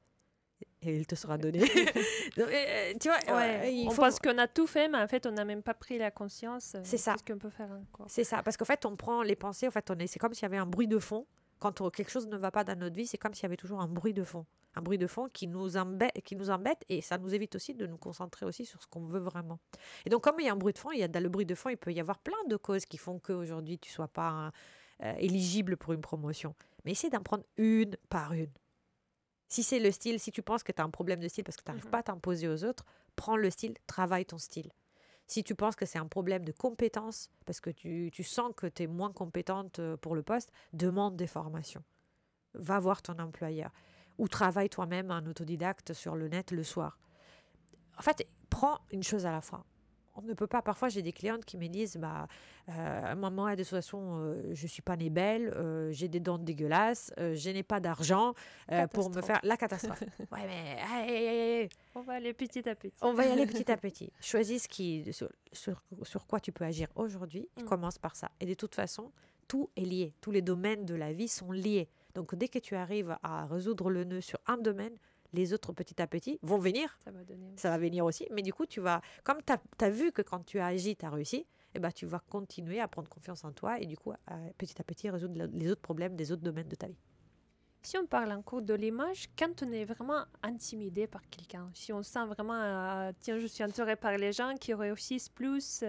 Et il te sera donné. Tu vois, on pense qu'on a tout fait, mais en fait, on n'a même pas pris la conscience. C'est ça. Qu'est-ce qu'on peut faire encore? C'est ça, parce qu'en fait, on prend les pensées, en fait, c'est comme s'il y avait un bruit de fond. Quand quelque chose ne va pas dans notre vie, c'est comme s'il y avait toujours un bruit de fond. Un bruit de fond qui nous embête et ça nous évite aussi de nous concentrer aussi sur ce qu'on veut vraiment. Et donc, comme il y a un bruit de fond, dans le bruit de fond, il peut y avoir plein de causes qui font qu'aujourd'hui, tu ne sois pas éligible pour une promotion. Mais essaie d'en prendre une par une. Si c'est le style, si tu penses que tu as un problème de style parce que tu n'arrives pas à t'imposer aux autres, prends le style, travaille ton style. Si tu penses que c'est un problème de compétence, parce que tu sens que tu es moins compétente pour le poste, demande des formations. Va voir ton employeur. Ou travaille toi-même en autodidacte sur le net le soir. En fait, prends une chose à la fois. On ne peut pas. Parfois, j'ai des clientes qui me disent maman, de toute façon, je ne suis pas née belle, j'ai des dents dégueulasses, je n'ai pas d'argent pour me faire la catastrophe. Ouais, mais on va aller petit à petit. On va y aller petit à petit. Choisis sur quoi tu peux agir aujourd'hui. Commence par ça. Et de toute façon, tout est lié. Tous les domaines de la vie sont liés. Donc, dès que tu arrives à résoudre le nœud sur un domaine, les autres, petit à petit, vont venir. Ça va venir aussi. Mais du coup, comme tu as vu que quand tu as agi, tu as réussi, tu vas continuer à prendre confiance en toi et du coup, petit à petit, résoudre les autres problèmes des autres domaines de ta vie. Si on parle encore de l'image, quand on est vraiment intimidé par quelqu'un, si on sent vraiment, tiens, je suis entouré par les gens qui réussissent plus,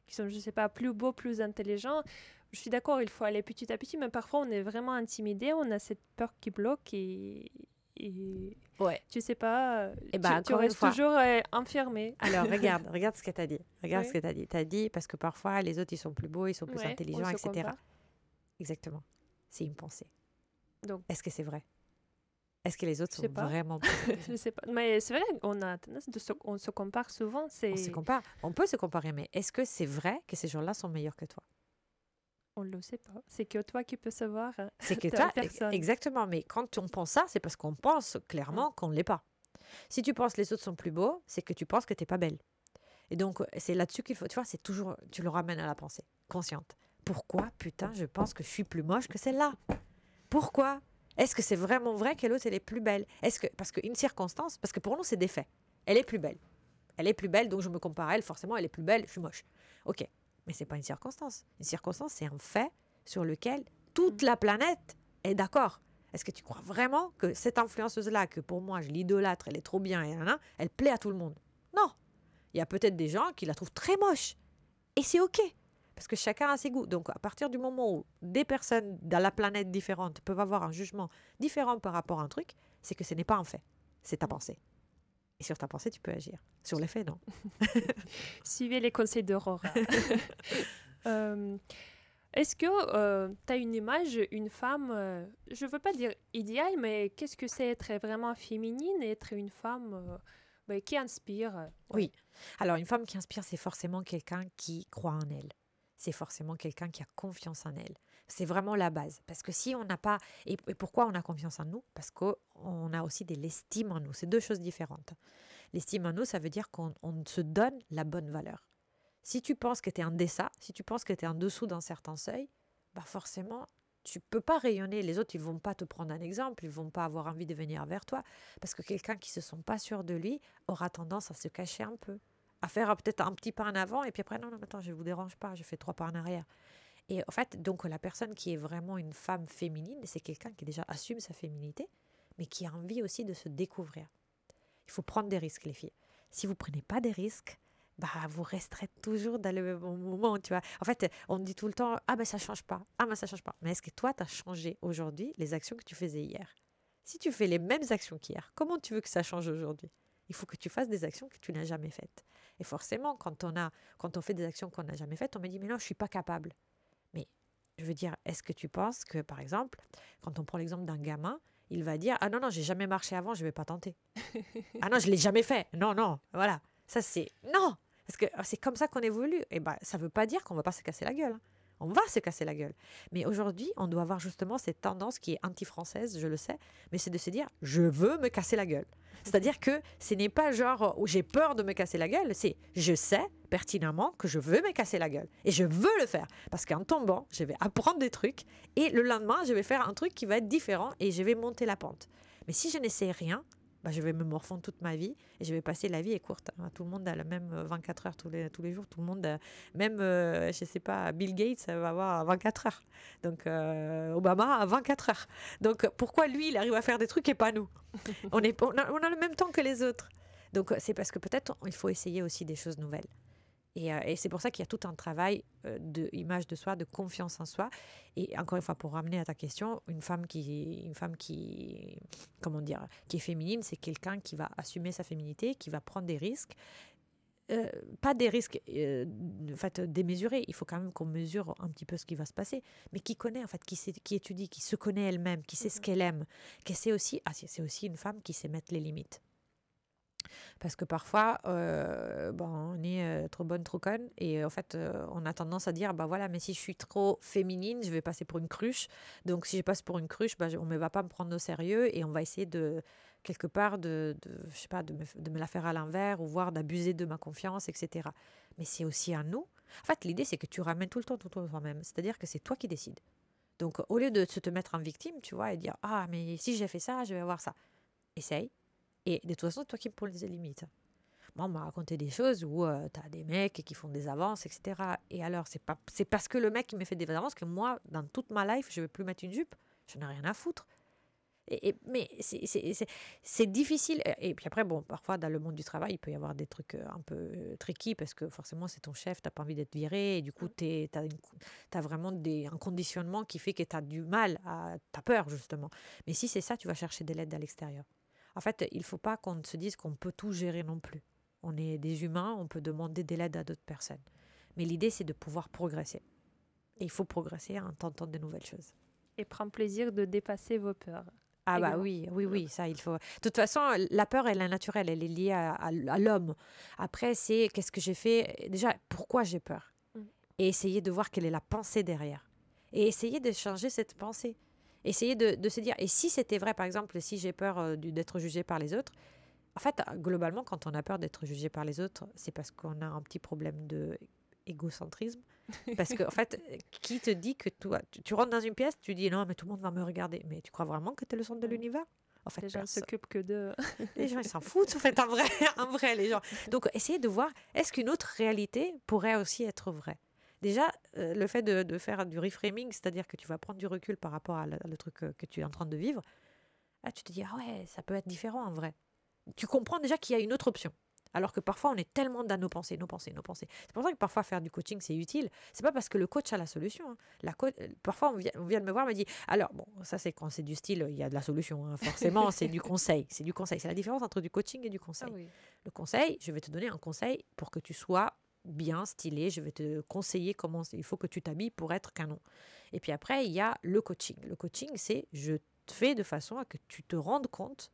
qui sont, je sais pas, plus beaux, plus intelligents, je suis d'accord, il faut aller petit à petit, mais parfois on est vraiment intimidé, on a cette peur qui bloque et Ouais. tu sais pas, Et tu restes toujours enfermé. Alors, regarde ce que tu as dit. Regarde ce que tu as dit. Tu as dit parce que parfois, les autres, ils sont plus beaux, ils sont plus intelligents, etc. Compare. Exactement. C'est une pensée. Donc, est-ce que c'est vrai? Est-ce que les autres sont vraiment plus intelligents? Je sais pas. Mais c'est vrai qu'on a tendance on se compare souvent. On se compare. On peut se comparer, mais est-ce que c'est vrai que ces gens-là sont meilleurs que toi? On ne le sait pas. C'est que toi qui peux savoir. C'est que toi, exactement. Mais quand on pense ça, c'est parce qu'on pense clairement qu'on ne l'est pas. Si tu penses que les autres sont plus beaux, c'est que tu penses que tu n'es pas belle. Et donc, c'est là-dessus qu'il faut, tu vois, c'est toujours, tu le ramènes à la pensée consciente. Pourquoi, putain, je pense que je suis plus moche que celle-là? Pourquoi? Est-ce que c'est vraiment vrai que l'autre, elle est plus belle? Parce qu'une circonstance, parce que pour nous, c'est des faits. Elle est plus belle. Elle est plus belle, donc je me compare à elle, forcément, elle est plus belle, je suis moche. Ok, mais c'est pas une circonstance. Une circonstance, c'est un fait sur lequel toute la planète est d'accord. Est-ce que tu crois vraiment que cette influenceuse-là, que pour moi, je l'idolâtre, elle est trop bien, elle plaît à tout le monde? Non. Il y a peut-être des gens qui la trouvent très moche. Et c'est ok. Parce que chacun a ses goûts. Donc, à partir du moment où des personnes dans la planète différente peuvent avoir un jugement différent par rapport à un truc, c'est que ce n'est pas un fait. C'est ta pensée. Et sur ta pensée, tu peux agir. Sur les faits, non. Suivez les conseils d'Aurora. Est-ce que tu as une image, une femme, je ne veux pas dire idéale, mais qu'est-ce que c'est être vraiment féminine et être une femme qui inspire? Oui. Alors, une femme qui inspire, c'est forcément quelqu'un qui croit en elle. C'est forcément quelqu'un qui a confiance en elle. C'est vraiment la base. Parce que si on n'a pas... Et pourquoi on a confiance en nous? Parce qu'on a aussi de l'estime en nous. C'est deux choses différentes. L'estime en nous, ça veut dire qu'on se donne la bonne valeur. Si tu penses que tu es en deçà, si tu penses que tu es en dessous d'un certain seuil, bah forcément, tu peux pas rayonner. Les autres, ils vont pas te prendre un exemple, ils vont pas avoir envie de venir vers toi. Parce que quelqu'un qui se sent pas sûr de lui aura tendance à se cacher un peu, à faire peut-être un petit pas en avant, et puis après, non, attends, je vous dérange pas, je fais 3 pas en arrière. Et en fait, donc la personne qui est vraiment une femme féminine, c'est quelqu'un qui déjà assume sa féminité, mais qui a envie aussi de se découvrir. Il faut prendre des risques, les filles. Si vous prenez pas des risques, bah, vous resterez toujours dans le même moment, tu vois. En fait, on dit tout le temps, ah ben ça change pas, ah ben ça change pas. Mais est-ce que toi, tu as changé aujourd'hui les actions que tu faisais hier? Si tu fais les mêmes actions qu'hier, comment tu veux que ça change aujourd'hui? Il faut que tu fasses des actions que tu n'as jamais faites. Et forcément, quand on fait des actions qu'on n'a jamais faites, on me dit, mais non, je suis pas capable. Mais je veux dire, est-ce que tu penses que, par exemple, quand on prend l'exemple d'un gamin, il va dire, ah non, j'ai jamais marché avant, je vais pas tenter. Ah non, je l'ai jamais fait. Non, voilà. Ça, c'est... Non. Parce que c'est comme ça qu'on évolue. Et ben, ça veut pas dire qu'on va pas se casser la gueule. On va se casser la gueule. Mais aujourd'hui, on doit avoir justement cette tendance qui est anti-française, je le sais, mais c'est de se dire, je veux me casser la gueule. C'est-à-dire que ce n'est pas genre où j'ai peur de me casser la gueule, c'est je sais pertinemment que je veux me casser la gueule. Et je veux le faire. Parce qu'en tombant, je vais apprendre des trucs et le lendemain, je vais faire un truc qui va être différent et je vais monter la pente. Mais si je n'essaie rien, bah, je vais me morfondre toute ma vie et je vais passer la vie est courte. Tout le monde a la même 24 heures tous les jours. Tout le monde, même, je sais pas, Bill Gates va avoir 24 heures. Donc, Obama a 24 heures. Donc, pourquoi lui, il arrive à faire des trucs et pas nous? On a le même temps que les autres. Donc, c'est parce que peut-être il faut essayer aussi des choses nouvelles. Et c'est pour ça qu'il y a tout un travail d'image de soi, de confiance en soi. Et encore une fois, pour ramener à ta question, comment dire, qui est féminine, c'est quelqu'un qui va assumer sa féminité, qui va prendre des risques. Pas des risques en fait, démesurés. Il faut quand même qu'on mesure un petit peu ce qui va se passer. Mais qui connaît, en fait, qui étudie, qui se connaît elle-même, qui sait ce qu'elle aime. Qui sait aussi, c'est aussi une femme qui sait mettre les limites. Parce que parfois, on est trop bonne, trop conne. Et en fait, on a tendance à dire, bah voilà, mais si je suis trop féminine, je vais passer pour une cruche. Donc, si je passe pour une cruche, on ne va pas me prendre au sérieux et on va essayer quelque part, je sais pas, de me la faire à l'envers ou voire d'abuser de ma confiance, etc. Mais c'est aussi à nous. En fait, l'idée, c'est que tu ramènes tout le temps toi-même. C'est-à-dire que c'est toi qui décides. Donc, au lieu de te mettre en victime, tu vois, et dire, ah, mais si j'ai fait ça, je vais avoir ça. Essaye. Et de toute façon, c'est toi qui me poses les limites. Moi, on m'a raconté des choses où tu as des mecs qui font des avances, etc. Et alors, c'est parce que le mec qui me fait des avances que moi, dans toute ma life, je ne vais plus mettre une jupe. Je n'ai rien à foutre. Mais c'est difficile. Et puis après, bon, parfois, dans le monde du travail, il peut y avoir des trucs un peu tricky parce que forcément, c'est ton chef, tu n'as pas envie d'être viré. Et du coup, tu as vraiment un conditionnement qui fait que tu as du mal, tu as peur, justement. Mais si c'est ça, tu vas chercher de l'aide à l'extérieur. En fait, il ne faut pas qu'on se dise qu'on peut tout gérer non plus. On est des humains, on peut demander de l'aide à d'autres personnes. Mais l'idée, c'est de pouvoir progresser. Et il faut progresser en tentant de nouvelles choses. Et prendre plaisir de dépasser vos peurs. Ah bah oui, ça, il faut. De toute façon, la peur, elle est naturelle, elle est liée à l'homme. Après, c'est qu'est-ce que j'ai fait? Déjà, pourquoi j'ai peur? Et essayer de voir quelle est la pensée derrière. Et essayer de changer cette pensée. Essayer de se dire, et si c'était vrai, par exemple, si j'ai peur d'être jugé par les autres, en fait, globalement, quand on a peur d'être jugé par les autres, c'est parce qu'on a un petit problème d'égocentrisme. Parce que, en fait, qui te dit que toi, tu rentres dans une pièce, tu dis non, mais tout le monde va me regarder. Mais tu crois vraiment que tu es le centre de l'univers? En fait, les gens s'occupent que de. Les gens, ils s'en foutent, en fait, en vrai, les gens. Donc, essayez de voir, est-ce qu'une autre réalité pourrait aussi être vraie? Déjà, le fait de faire du reframing, c'est-à-dire que tu vas prendre du recul par rapport à le truc que tu es en train de vivre, là, tu te dis, ah ouais, ça peut être différent en vrai. Tu comprends déjà qu'il y a une autre option. Alors que parfois, on est tellement dans nos pensées. C'est pour ça que parfois, faire du coaching, c'est utile. C'est pas parce que le coach a la solution. Hein. Parfois, on vient de me voir, on me dit, alors, bon, ça, c'est quand c'est du style, il y a de la solution. Hein. Forcément, c'est du conseil. C'est du conseil. C'est la différence entre du coaching et du conseil. Ah oui. Le conseil, je vais te donner un conseil pour que tu sois bien stylé. Je vais te conseiller comment il faut que tu t'habilles pour être canon. Et puis après, il y a le coaching. Le coaching, c'est je te fais de façon à que tu te rendes compte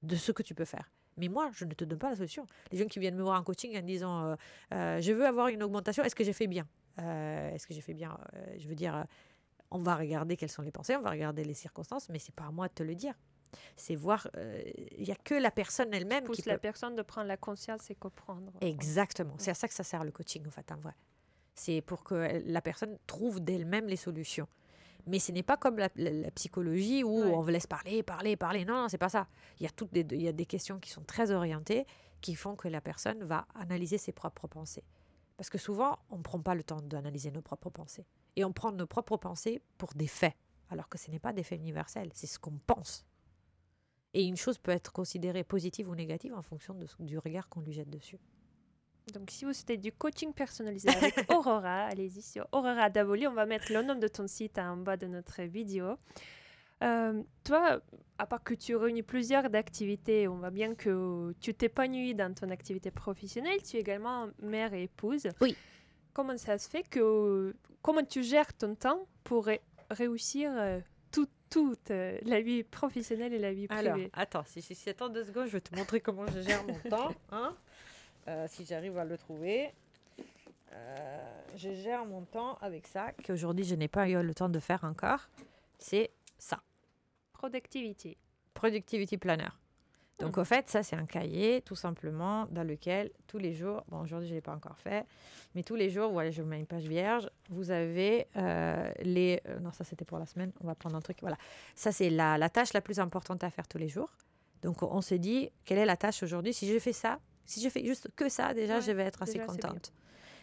de ce que tu peux faire. Mais moi, je ne te donne pas la solution. Les gens qui viennent me voir en coaching en disant je veux avoir une augmentation, est-ce que j'ai fait bien? Je veux dire, on va regarder quelles sont les pensées, on va regarder les circonstances, mais c'est pas à moi de te le dire. C'est voir, il n'y a que la personne elle-même qui pousse la personne de prendre la conscience et comprendre. Exactement. C'est à ça que ça sert le coaching, en fait, en vrai. C'est pour que la personne trouve d'elle-même les solutions. Mais ce n'est pas comme la psychologie où on vous laisse parler. Non, c'est pas ça. Il y a des questions qui sont très orientées qui font que la personne va analyser ses propres pensées. Parce que souvent, on ne prend pas le temps d'analyser nos propres pensées. Et on prend nos propres pensées pour des faits, alors que ce n'est pas des faits universels, c'est ce qu'on pense. Et une chose peut être considérée positive ou négative en fonction du regard qu'on lui jette dessus. Donc, si vous souhaitez du coaching personnalisé avec Aurora, allez-y sur Aurora Davoli. On va mettre le nom de ton site en bas de notre vidéo. Toi, à part que tu réunis plusieurs activités, on voit bien que tu t'épanouis dans ton activité professionnelle. Tu es également mère et épouse. Oui. Comment ça se fait comment tu gères ton temps pour réussir toute la vie professionnelle et la vie privée? Alors, attends, si attends 2 secondes, je vais te montrer comment je gère mon temps. Hein. Si j'arrive à le trouver. Je gère mon temps avec ça, qu'aujourd'hui je n'ai pas eu le temps de faire encore. C'est ça. Productivity Planner. Donc, au fait, ça, c'est un cahier, tout simplement, dans lequel, tous les jours, bon, aujourd'hui, je ne l'ai pas encore fait, mais tous les jours, voilà, je vous mets une page vierge, vous avez non, ça, c'était pour la semaine, on va prendre un truc, voilà. Ça, c'est la tâche la plus importante à faire tous les jours. Donc, on se dit, quelle est la tâche aujourd'hui? Si je fais ça, si je fais juste que ça, déjà, je vais être assez contente.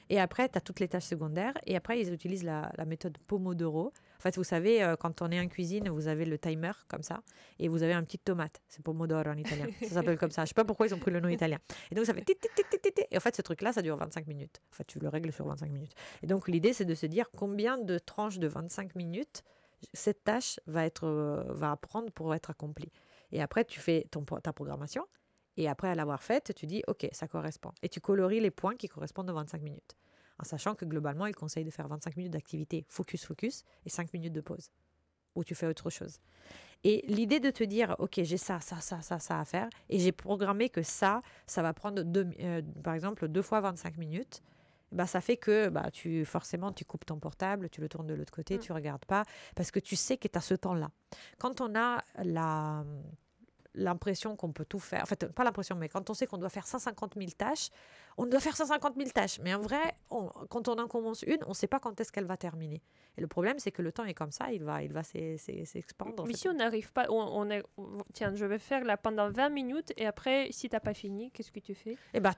Et après, tu as toutes les tâches secondaires. Et après, ils utilisent la méthode Pomodoro. En fait, vous savez, quand on est en cuisine, vous avez le timer comme ça. Et vous avez un petit tomate. C'est Pomodoro en italien. Ça s'appelle comme ça. Je ne sais pas pourquoi ils ont pris le nom italien. Et donc, ça fait tit, tit, tit, tit, tit. Et en fait, ce truc-là, ça dure 25 minutes. En fait, tu le règles sur 25 minutes. Et donc, l'idée, c'est de se dire combien de tranches de 25 minutes cette tâche va prendre pour être accomplie. Et après, tu fais ta programmation. Et après, à l'avoir faite, tu dis, OK, ça correspond. Et tu colories les points qui correspondent aux 25 minutes. En sachant que globalement, il conseille de faire 25 minutes d'activité focus et 5 minutes de pause, où tu fais autre chose. Et l'idée de te dire, OK, j'ai ça à faire, et j'ai programmé que ça va prendre par exemple 2 fois 25 minutes, bah, ça fait que forcément, tu coupes ton portable, tu le tournes de l'autre côté, tu ne regardes pas, parce que tu sais que tu as ce temps-là. Quand on a l'impression qu'on peut tout faire. En fait, pas l'impression, mais quand on sait qu'on doit faire 150 000 tâches, on doit faire 150 000 tâches. Mais en vrai, quand on en commence une, on ne sait pas quand est-ce qu'elle va terminer. Et le problème, c'est que le temps est comme ça, il va s'expandre. Mais si on n'arrive pas, tiens, je vais faire là pendant 20 minutes et après, si tu n'as pas fini, qu'est-ce que tu fais? Et bah,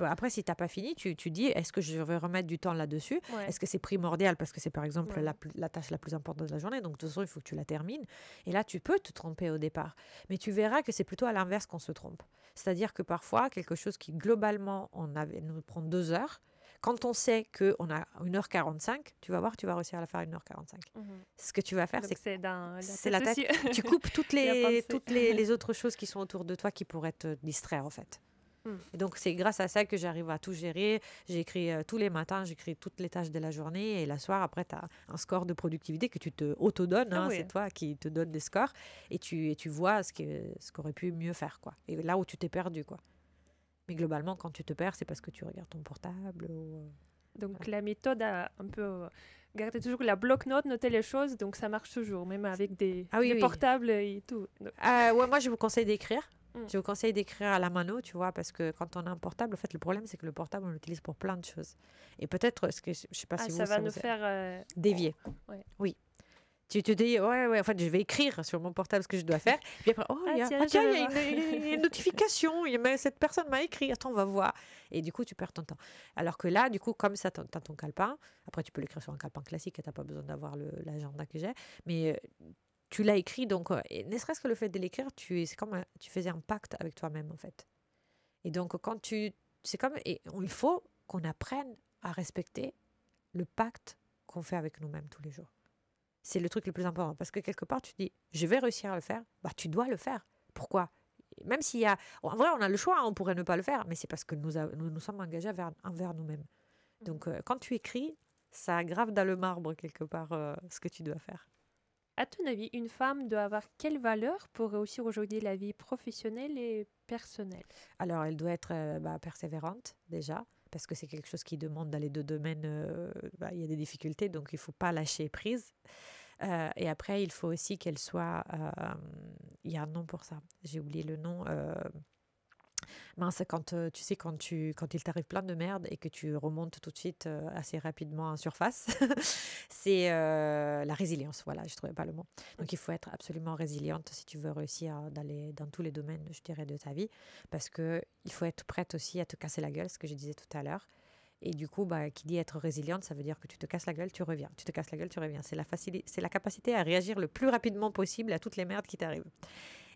après, si tu n'as pas fini, tu dis, est-ce que je vais remettre du temps là-dessus? Est-ce que c'est primordial parce que c'est par exemple la tâche la plus importante de la journée, donc de toute façon, il faut que tu la termines. Et là, tu peux te tromper au départ. Mais tu verras que c'est plutôt à l'inverse qu'on se trompe. C'est-à-dire que parfois, quelque chose qui globalement nous prend 2 heures, quand on sait qu'on a 1h45, tu vas voir, tu vas réussir à la faire à 1h45. Ce que tu vas faire, donc c'est dans la tête. Tu coupes toutes les autres choses qui sont autour de toi qui pourraient te distraire, en fait. Et donc, c'est grâce à ça que j'arrive à tout gérer. J'écris tous les matins, j'écris toutes les tâches de la journée. Et le soir, après, tu as un score de productivité que tu te auto-donnes. C'est toi qui te donnes des scores. Et tu vois ce qu'aurait pu mieux faire, quoi. Et là où tu t'es perdu, quoi. Mais globalement, quand tu te perds, c'est parce que tu regardes ton portable. Donc, la méthode a un peu... garder toujours la bloc-notes, noter les choses. Donc, ça marche toujours, même avec des portables et tout. Moi, je vous conseille d'écrire. Je vous conseille d'écrire à la mano, tu vois, parce que quand on a un portable, en fait, le problème, c'est que le portable, on l'utilise pour plein de choses. Et peut-être, je ne sais pas si ça va nous faire... dévier. Oui. Tu te dis, en fait, je vais écrire sur mon portable ce que je dois faire. Puis après, il y a une notification. Cette personne m'a écrit. Attends, on va voir. Et du coup, tu perds ton temps. Alors que là, du coup, comme ça, tu as ton calepin. Après, tu peux l'écrire sur un calepin classique et tu n'as pas besoin d'avoir l'agenda que j'ai. Mais tu l'as écrit, donc, ne serait-ce que le fait de l'écrire, c'est comme tu faisais un pacte avec toi-même, en fait. Et donc, il faut qu'on apprenne à respecter le pacte qu'on fait avec nous-mêmes tous les jours. C'est le truc le plus important. Parce que quelque part, tu te dis, je vais réussir à le faire. Bah, tu dois le faire. Pourquoi? Même s'il y a... En vrai, on a le choix, on pourrait ne pas le faire, mais c'est parce que nous sommes engagés envers nous-mêmes. Donc, quand tu écris, ça grave dans le marbre, quelque part, ce que tu dois faire. À ton avis, une femme doit avoir quelle valeur pour réussir aujourd'hui la vie professionnelle et personnelle? Alors, elle doit être persévérante, déjà, parce que c'est quelque chose qui demande dans les 2 domaines, il y a des difficultés, donc il ne faut pas lâcher prise. Et après, il faut aussi qu'elle soit... il y a un nom pour ça, j'ai oublié le nom. Mince, tu sais, quand il t'arrive plein de merde et que tu remontes tout de suite assez rapidement en surface, c'est la résilience. Voilà, je ne trouvais pas le mot. Donc, il faut être absolument résiliente si tu veux réussir dans tous les domaines, je dirais, de ta vie. Parce qu'il faut être prête aussi à te casser la gueule, ce que je disais tout à l'heure. Et du coup, qui dit être résiliente, ça veut dire que tu te casses la gueule, tu reviens. Tu te casses la gueule, tu reviens. C'est la capacité à réagir le plus rapidement possible à toutes les merdes qui t'arrivent.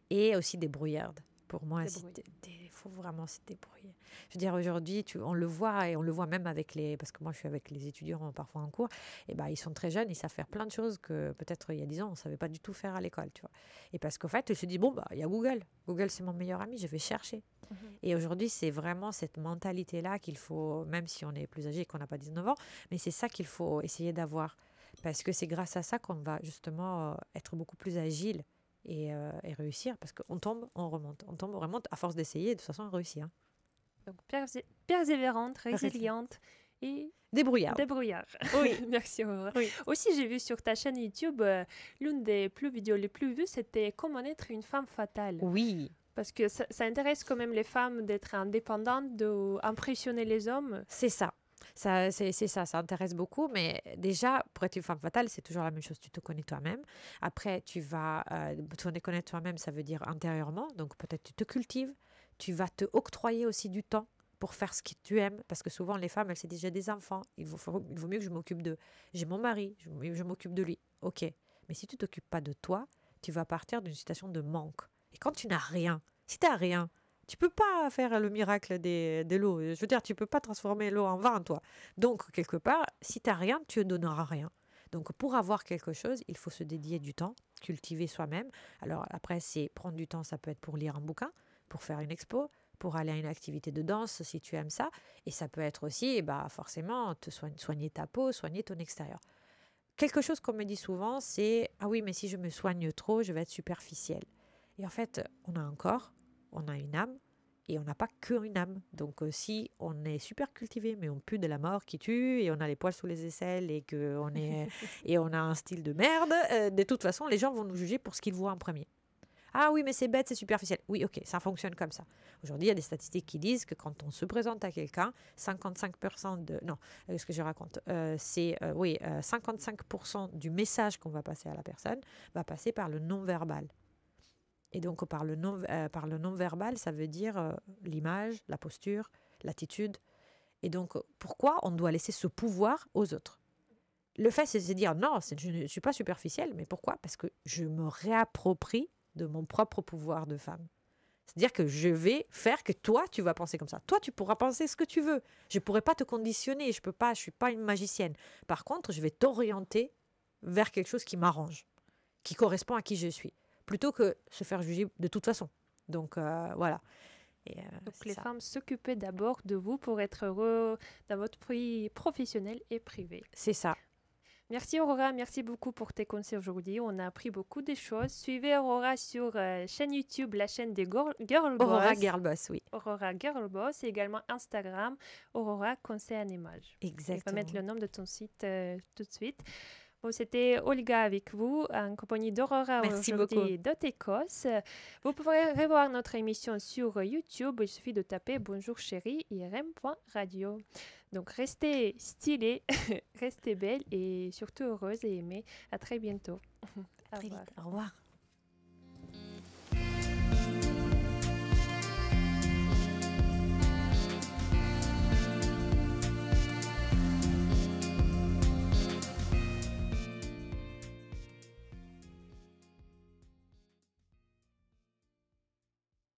Et aussi débrouillarde. Pour moi, il faut vraiment se débrouiller. Je veux dire, aujourd'hui, on le voit, et on le voit même parce que moi, je suis avec les étudiants parfois en cours, et ils sont très jeunes, ils savent faire plein de choses que peut-être il y a 10 ans, on ne savait pas du tout faire à l'école, tu vois. Et parce qu'en fait, ils se disent, il y a Google. Google, c'est mon meilleur ami, je vais chercher. Et aujourd'hui, c'est vraiment cette mentalité-là qu'il faut, même si on est plus âgé et qu'on n'a pas 19 ans, mais c'est ça qu'il faut essayer d'avoir. Parce que c'est grâce à ça qu'on va justement être beaucoup plus agile. Et réussir, parce qu'on tombe, on remonte. On tombe, on remonte, à force d'essayer, de toute façon, on réussit. Hein. Donc, persévérante, résiliente et... Débrouillard. Oui. Merci, Aurore. Oui. Aussi, j'ai vu sur ta chaîne YouTube, l'une des vidéos les plus vues, c'était comment être une femme fatale. Oui. Parce que ça intéresse quand même les femmes d'être indépendantes, d'impressionner les hommes. C'est ça. Ça intéresse beaucoup, mais déjà, pour être une femme fatale, c'est toujours la même chose. Tu te connais toi-même. Après, tu vas te connaître toi-même, ça veut dire intérieurement. Donc, peut-être tu te cultives. Tu vas te octroyer aussi du temps pour faire ce que tu aimes. Parce que souvent, les femmes, elles se disent, j'ai des enfants. Il vaut mieux que je m'occupe d'eux. J'ai mon mari, je m'occupe de lui. OK. Mais si tu ne t'occupes pas de toi, tu vas partir d'une situation de manque. Et quand tu n'as rien, si tu n'as rien, tu peux pas faire le miracle de l'eau. Je veux dire, tu peux pas transformer l'eau en vin, toi. Donc, quelque part, si tu n'as rien, tu ne donneras rien. Donc, pour avoir quelque chose, il faut se dédier du temps, cultiver soi-même. Alors, après, c'est prendre du temps, ça peut être pour lire un bouquin, pour faire une expo, pour aller à une activité de danse, si tu aimes ça. Et ça peut être aussi, forcément, soigner ta peau, soigner ton extérieur. Quelque chose qu'on me dit souvent, c'est « Ah oui, mais si je me soigne trop, je vais être superficielle. » Et en fait, on a un corps, on a une âme et on n'a pas qu'une âme. Donc, si on est super cultivé, mais on pue de la mort qui tue et on a les poils sous les aisselles et on a un style de merde, de toute façon, les gens vont nous juger pour ce qu'ils voient en premier. Ah oui, mais c'est bête, c'est superficiel. Oui, ok, ça fonctionne comme ça. Aujourd'hui, il y a des statistiques qui disent que quand on se présente à quelqu'un, 55% de... Non, ce que je raconte, 55% du message qu'on va passer à la personne va passer par le non-verbal. Et donc, par le non-verbal, ça veut dire l'image, la posture, l'attitude. Et donc, pourquoi on doit laisser ce pouvoir aux autres? Le fait, c'est de dire non, je ne suis pas superficielle, mais pourquoi? Parce que je me réapproprie de mon propre pouvoir de femme. C'est-à-dire que je vais faire que toi, tu vas penser comme ça. Toi, tu pourras penser ce que tu veux. Je ne pourrai pas te conditionner, je ne suis pas une magicienne. Par contre, je vais t'orienter vers quelque chose qui m'arrange, qui correspond à qui je suis, plutôt que se faire juger de toute façon. Donc, voilà. Donc les femmes s'occupaient d'abord de vous pour être heureux dans votre vie professionnelle et privée. C'est ça. Merci Aurora, merci beaucoup pour tes conseils aujourd'hui. On a appris beaucoup de choses. Suivez Aurora sur chaîne YouTube, la chaîne des Girl Boss. Aurora Girl Boss, oui. Aurora Girl Boss et également Instagram, Aurora Conseil en Image. Exactement. Je vais mettre le nom de ton site tout de suite. Bon, c'était Olga avec vous, en compagnie d'Aurora aujourd'hui d'Écosse. Vous pourrez revoir notre émission sur YouTube. Il suffit de taper Bonjour chérie IRM.radio. Donc, restez stylés, restez belles et surtout heureuses et aimées. À très bientôt. À très vite. Au revoir.